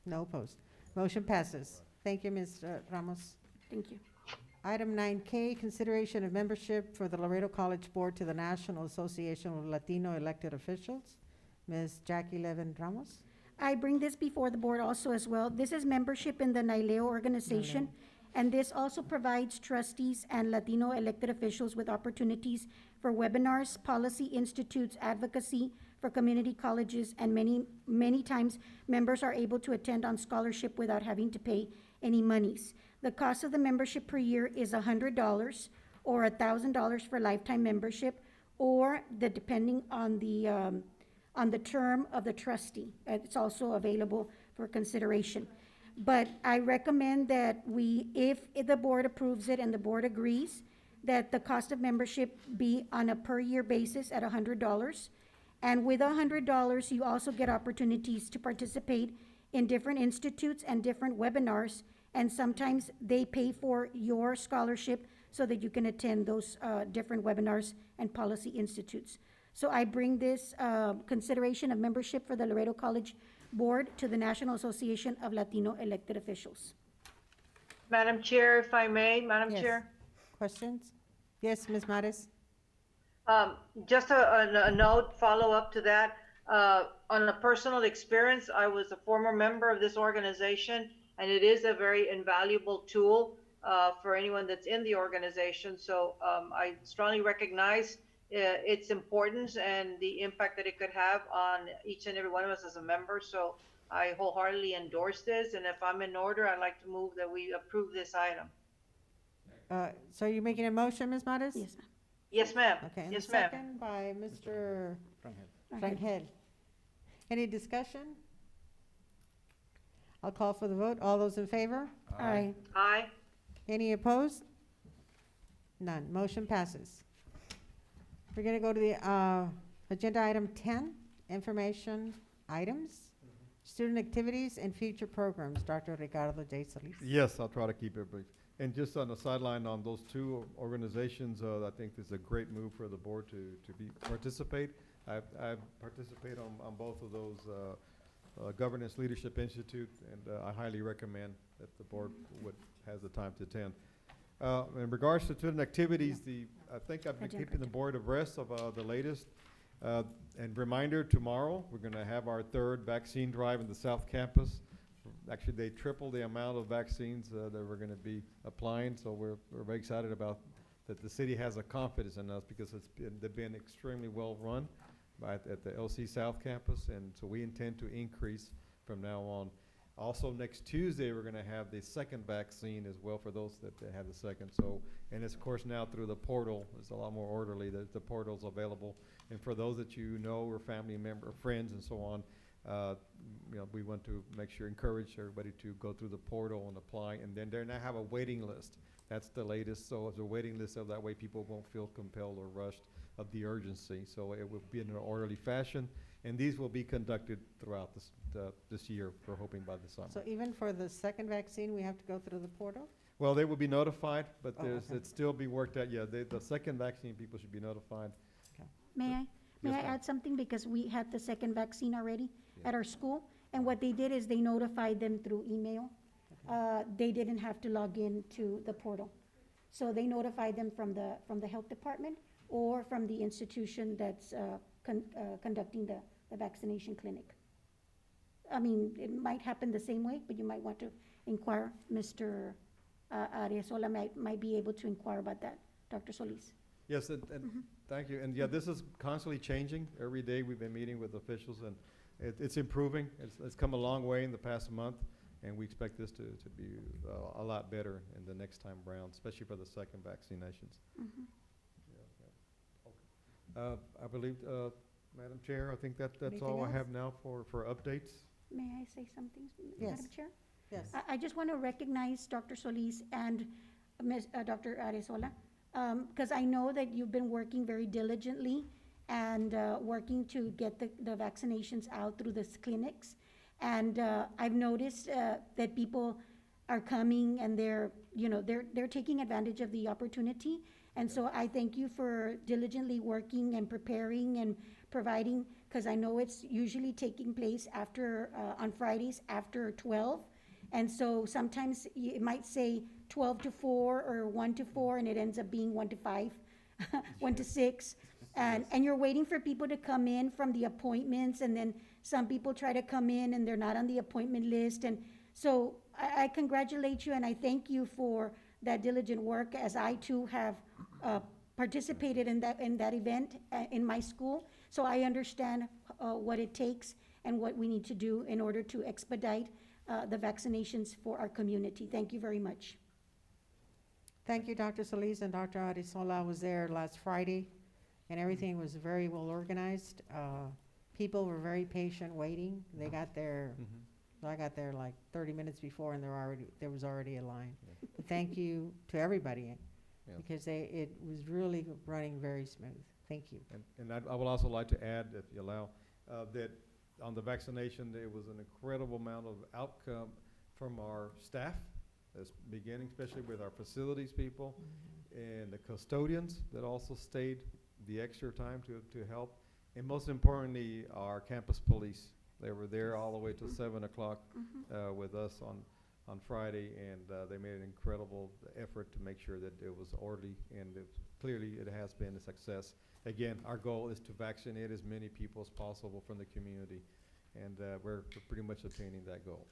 No opposed. Motion passes. Thank you, Ms. Ramos.
Thank you.
Item 9K, consideration of membership for the Laredo College Board to the National Association of Latino Elected Officials. Ms. Jackie Levin Ramos.
I bring this before the board also as well. This is membership in the NILEO organization, and this also provides trustees and Latino elected officials with opportunities for webinars, policy institutes, advocacy for community colleges, and many times members are able to attend on scholarship without having to pay any monies. The cost of the membership per year is $100 or $1,000 for lifetime membership, or depending on the on the term of the trustee. It's also available for consideration. But I recommend that if the board approves it and the board agrees, that the cost of membership be on a per-year basis at $100. And with $100, you also get opportunities to participate in different institutes and different webinars. And sometimes they pay for your scholarship so that you can attend those different webinars and policy institutes. So I bring this consideration of membership for the Laredo College Board to the National Association of Latino Elected Officials.
Madam Chair, if I may, Madam
Yes.
Chair?
Questions? Yes, Ms. Maris?
Just a note, follow up to that. On a personal experience, I was a former member of this organization, and it is a very invaluable tool for anyone that's in the organization. So I strongly recognize its importance and the impact that it could have on each and every one of us as a member. So I wholeheartedly endorse this, and if I'm in order, I'd like to move that we approve this item.
So you're making a motion, Ms. Maris?
Yes, ma'am.
Yes, ma'am.
Okay, and
Yes,
the
ma'am.
second by Mr.
Rangel.
Rangel. Any discussion? I'll call for the vote. All those in favor?
Aye.
Aye.
Any opposed? None. Motion passes. We're going to go to the agenda item 10, information items, student activities and future programs. Dr. Ricardo J. Solis.
Yes, I'll try to keep it brief. And just on the sideline on those two organizations, I think this is a great move for the board to participate. I participate on both of those, Governance Leadership Institute, and I highly recommend that the board has the time to attend. In regards to student activities, I think I've been keeping the board abreast of the latest. And reminder, tomorrow, we're gonna have our third vaccine drive in the South Campus. Actually, they tripled the amount of vaccines that we're gonna be applying, so we're very excited about that. The city has a confidence in us because they've been extremely well run at the LC South Campus, and so we intend to increase from now on. Also, next Tuesday, we're gonna have the second vaccine as well for those that have the second. So, and it's of course now through the portal, it's a lot more orderly, that the portal's available. And for those that you know or family member, friends and so on, we want to encourage everybody to go through the portal and apply, and then they now have a waiting list. That's the latest, so it's a waiting list, so that way people won't feel compelled or rushed of the urgency. So it will be in an orderly fashion, and these will be conducted throughout this year, we're hoping by the summer.
So even for the second vaccine, we have to go through the portal?
Well, they will be notified, but
Oh, okay.
it's still be worked out. Yeah, the second vaccine, people should be notified.
May I
Yes, ma'am.
add something? Because we had the second vaccine already at our school, and what they did is they notified them through email. They didn't have to log in to the portal. So they notified them from the health department or from the institution that's conducting the vaccination clinic. I mean, it might happen the same way, but you might want to inquire. Mr. Ariezola might be able to inquire about that, Dr. Solis.
Yes, and thank you. And yeah, this is constantly changing. Every day we've been meeting with officials, and it's improving. It's come a long way in the past month, and we expect this to be a lot better in the next time around, especially for the second vaccinations. I believe, Madam Chair, I think that's
Anything
all I
else?
have now for updates.
May I say something,
Yes.
Madam Chair?
Yes.
I just want to recognize Dr. Solis and Dr. Ariezola, because I know that you've been working very diligently and working to get the vaccinations out through the clinics. And I've noticed that people are coming and they're taking advantage of the opportunity. And so I thank you for diligently working and preparing and providing, because I know it's usually taking place on Fridays after 12. And so sometimes it might say 12 to 4 or 1 to 4, and it ends up being 1 to 5, 1 to 6. And you're waiting for people to come in from the appointments, and then some people try to come in and they're not on the appointment list. And so I congratulate you and I thank you for that diligent work, as I too have participated in that event in my school. So I understand what it takes and what we need to do in order to expedite the vaccinations for our community. Thank you very much.
Thank you, Dr. Solis and Dr. Ariezola. I was there last Friday, and everything was very well organized. people were very patient waiting. They got there, I got there like 30 minutes before and there was already a line.
Yeah.
But thank you to everybody
Yeah.
because it was really running very smooth. Thank you.
And I would also like to add, if you allow, that on the vaccination, there was an incredible amount of outcome from our staff, that's beginning, especially with our facilities people and the custodians that also stayed the extra time to help. And most importantly, our campus police. They were there all the way till 7 o'clock with us on Friday, and they made an incredible effort to make sure that it was orderly, and clearly it has been a success. Again, our goal is to vaccinate as many people as possible from the community, and we're pretty much attaining that goal.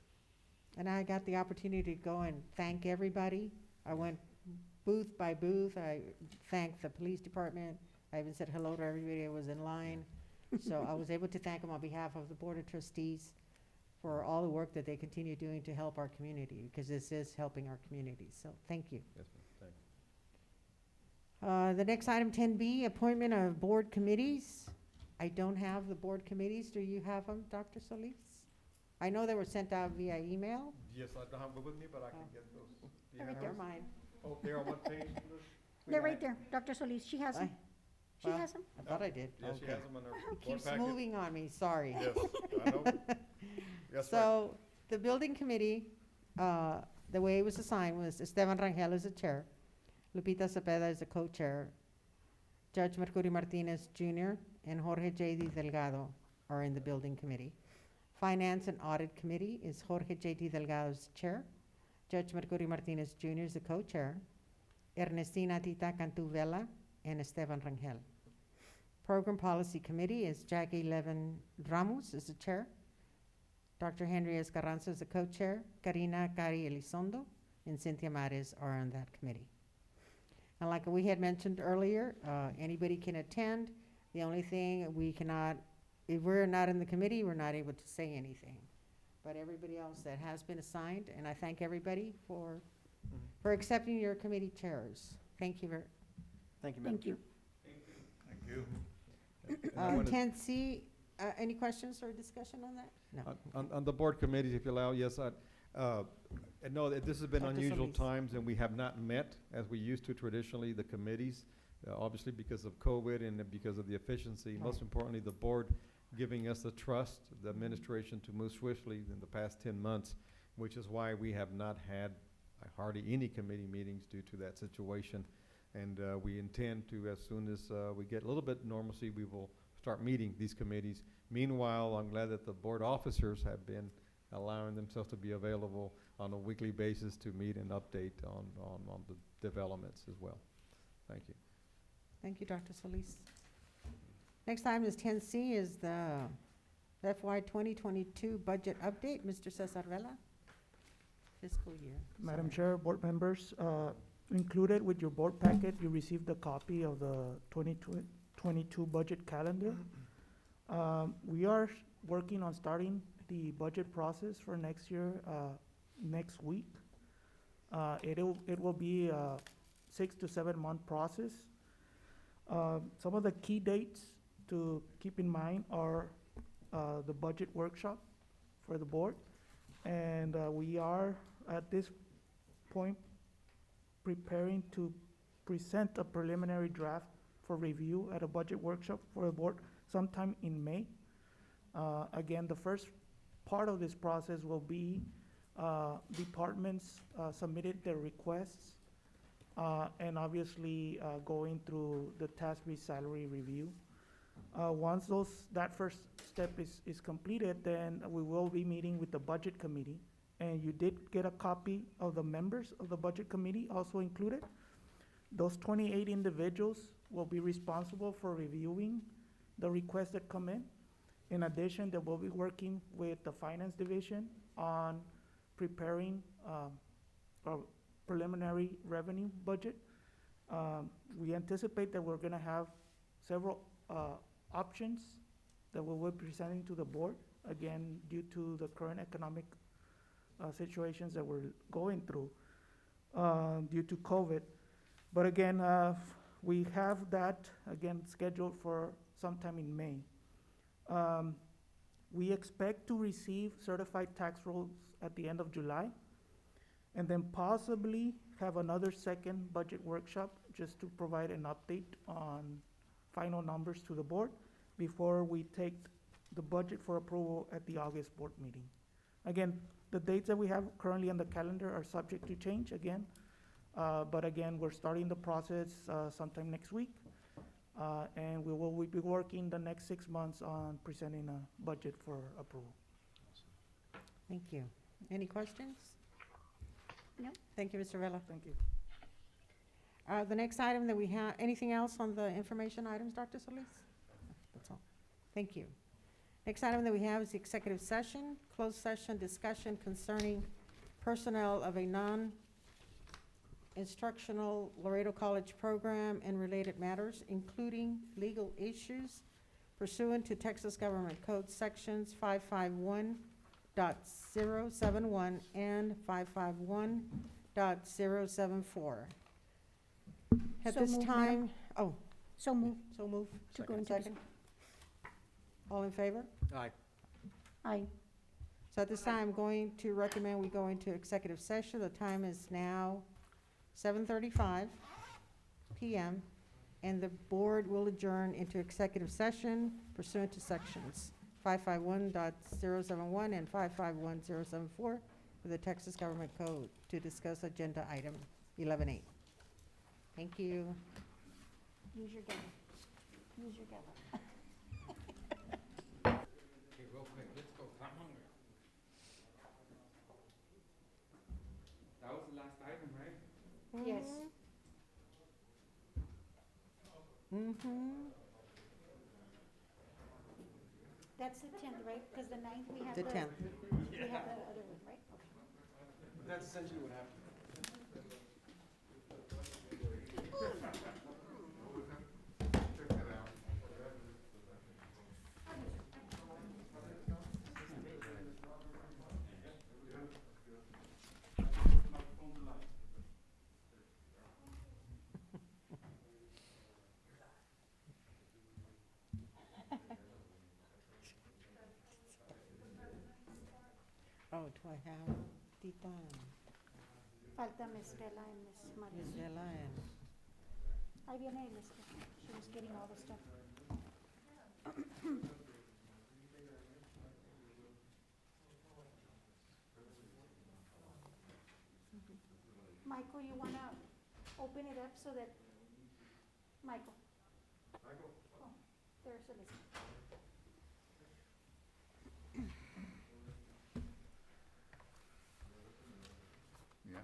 And I got the opportunity to go and thank everybody. I went booth by booth. I thanked the police department. I even said hello to everybody that was in line. So I was able to thank them on behalf of the Board of Trustees for all the work that they continue doing to help our community, because this is helping our community. So thank you.
Yes, ma'am. Thank you.
The next item, 10B, appointment of board committees. I don't have the board committees. Do you have them, Dr. Solis? I know they were sent out via email.
Yes, I don't have them with me, but I can get those. Do you
Right
have
there.
those?
Never mind.
Oh, they're on what page?
They're right there. Dr. Solis, she has them. She
Well,
has them.
I thought I did.
Yes, she
Okay.
has them in her board
Keeps
packet.
moving on me, sorry.
Yes, I know. That's right.
So, the building committee, the way it was assigned was Esteban Rangel is the chair, Lupita Cepeda is the co-chair, Judge Mercurio Martinez Jr. and Jorge J.D. Delgado are in the building committee. Finance and Audit Committee is Jorge J.D. Delgado's chair, Judge Mercurio Martinez Jr. is the co-chair, Ernestina Tita Cantu Vela and Esteban Rangel. Program Policy Committee is Jackie Levin Ramos is the chair, Dr. Henry Escarranza is the co-chair, Karina Cari Elizondo and Cynthia Mares are on that committee. And like we had mentioned earlier, anybody can attend. The only thing we cannot, if we're not in the committee, we're not able to say anything. But everybody else that has been assigned, and I thank everybody for accepting your committee chairs. Thank you very.
Thank you, Madam
Thank you.
Thank you. And I wanna-
10C, any questions or discussion on that? No.
On the board committees, if you allow, yes, I know that this has been
Dr.
unusual
Solis.
times, and we have not met as we used to traditionally, the committees, obviously because of COVID and because of the efficiency. Most importantly, the board giving us the trust, the administration to move swiftly in the past 10 months, which is why we have not had hardly any committee meetings due to that situation. And we intend to, as soon as we get a little bit normalcy, we will start meeting these committees. Meanwhile, I'm glad that the board officers have been allowing themselves to be available on a weekly basis to meet and update on the developments as well. Thank you.
Thank you, Dr. Solis. Next item is 10C is the FY 2022 budget update. Mr. Cesar Vela, fiscal year.
Madam
Sorry.
Chair, board members, included with your board packet, you received a copy of the 2022 budget calendar. We are working on starting the budget process for next year, next week. It will be a 6 to 7 month process. Some of the key dates to keep in mind are the budget workshop for the board. And we are at this point preparing to present a preliminary draft for review at a budget workshop for the board sometime in May. Again, the first part of this process will be departments submitted their requests and obviously going through the task-based salary review. Once that first step is completed, then we will be meeting with the budget committee. And you did get a copy of the members of the budget committee also included. Those 28 individuals will be responsible for reviewing the requests that come in. In addition, they will be working with the finance division on preparing a preliminary revenue budget. We anticipate that we're gonna have several options that we will be presenting to the board, again, due to the current economic situations that we're going through due to COVID. But again, we have that, again, scheduled for sometime in May. Um, we expect to receive certified tax rolls at the end of July, and then possibly have another second budget workshop just to provide an update on final numbers to the board before we take the budget for approval at the August board meeting. Again, the dates that we have currently on the calendar are subject to change again, but again, we're starting the process sometime next week, and we'll be working the next 6 months on presenting a budget for approval.
Thank you. Any questions?
No.
Thank you, Mr. Vela.
Thank you.
The next item that we have, anything else on the information items, Dr. Solis? That's all. Thank you. Next item that we have is the executive session, closed session discussion concerning personnel of a non-instructional Laredo College program and related matters, including legal issues pursuant to Texas Government Code Sections 551.071 and 551.074. At
So
this
moved,
time,
ma'am.
oh,
So move
so move.
to go into.
Second. All in favor?
Aye.
Aye.
So at this time, I'm going to recommend we go into executive session. The time is now 7:35 PM, and the board will adjourn into executive session pursuant to sections 551.071 and 551.074 of the Texas Government Code to discuss agenda item 11A. Thank you.
Use your gavel. Use your gavel.
Okay, real quick, let's go, 'cause I'm hungry. That was the last item, right?
Yes.
Mm-hmm.
That's the 10th, right? Because the 9th, we have
The 10th.
We have the other one, right? Okay.
That's essentially what happened.
Oh, do I have Tita
Falta Miss Stella and Miss Maris.
Gisela and
Ahí viene el este. She was getting all the stuff. Michael, you wanna open it up so that, Michael? Michael? Oh, there's a list.
Yeah.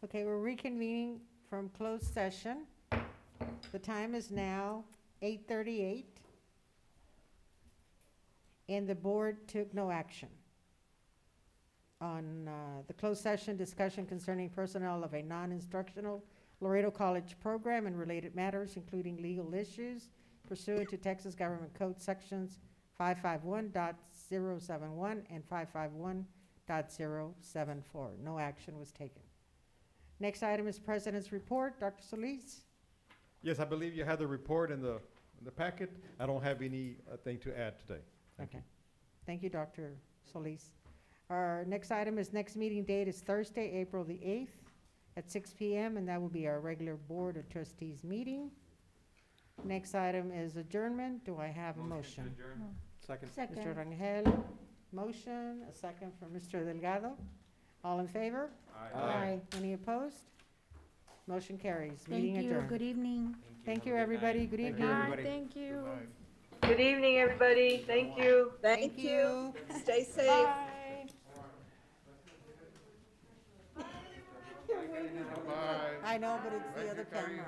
Okay, we're reconvening from closed session. The time is now 8:38. And the board took no action on the closed session discussion concerning personnel of a non-instructional Laredo College program and related matters, including legal issues pursuant to Texas Government Code Sections 551.071 and 551.074. No action was taken. Next item is President's Report. Dr. Solis?
Yes, I believe you have the report in the packet. I don't have any thing to add today. Thank you.
Okay. Thank you, Dr. Solis. Our next item is, next meeting date is Thursday, April the 8th at 6 p.m., and that will be our regular Board of Trustees meeting. Next item is adjournment. Do I have a motion?
Second.
Mr. Rangel, motion, a second from Mr. Delgado. All in favor?
Aye.
Any opposed? Motion carries.
Thank
Meeting
you.
adjourned.
Good evening.
Thank you, everybody. Good
Thank you,
evening.
everybody.
Thank you.
Good evening, everybody. Thank you.
Thank you. Stay safe.
Bye.
Bye.
I know, but it's the other camera.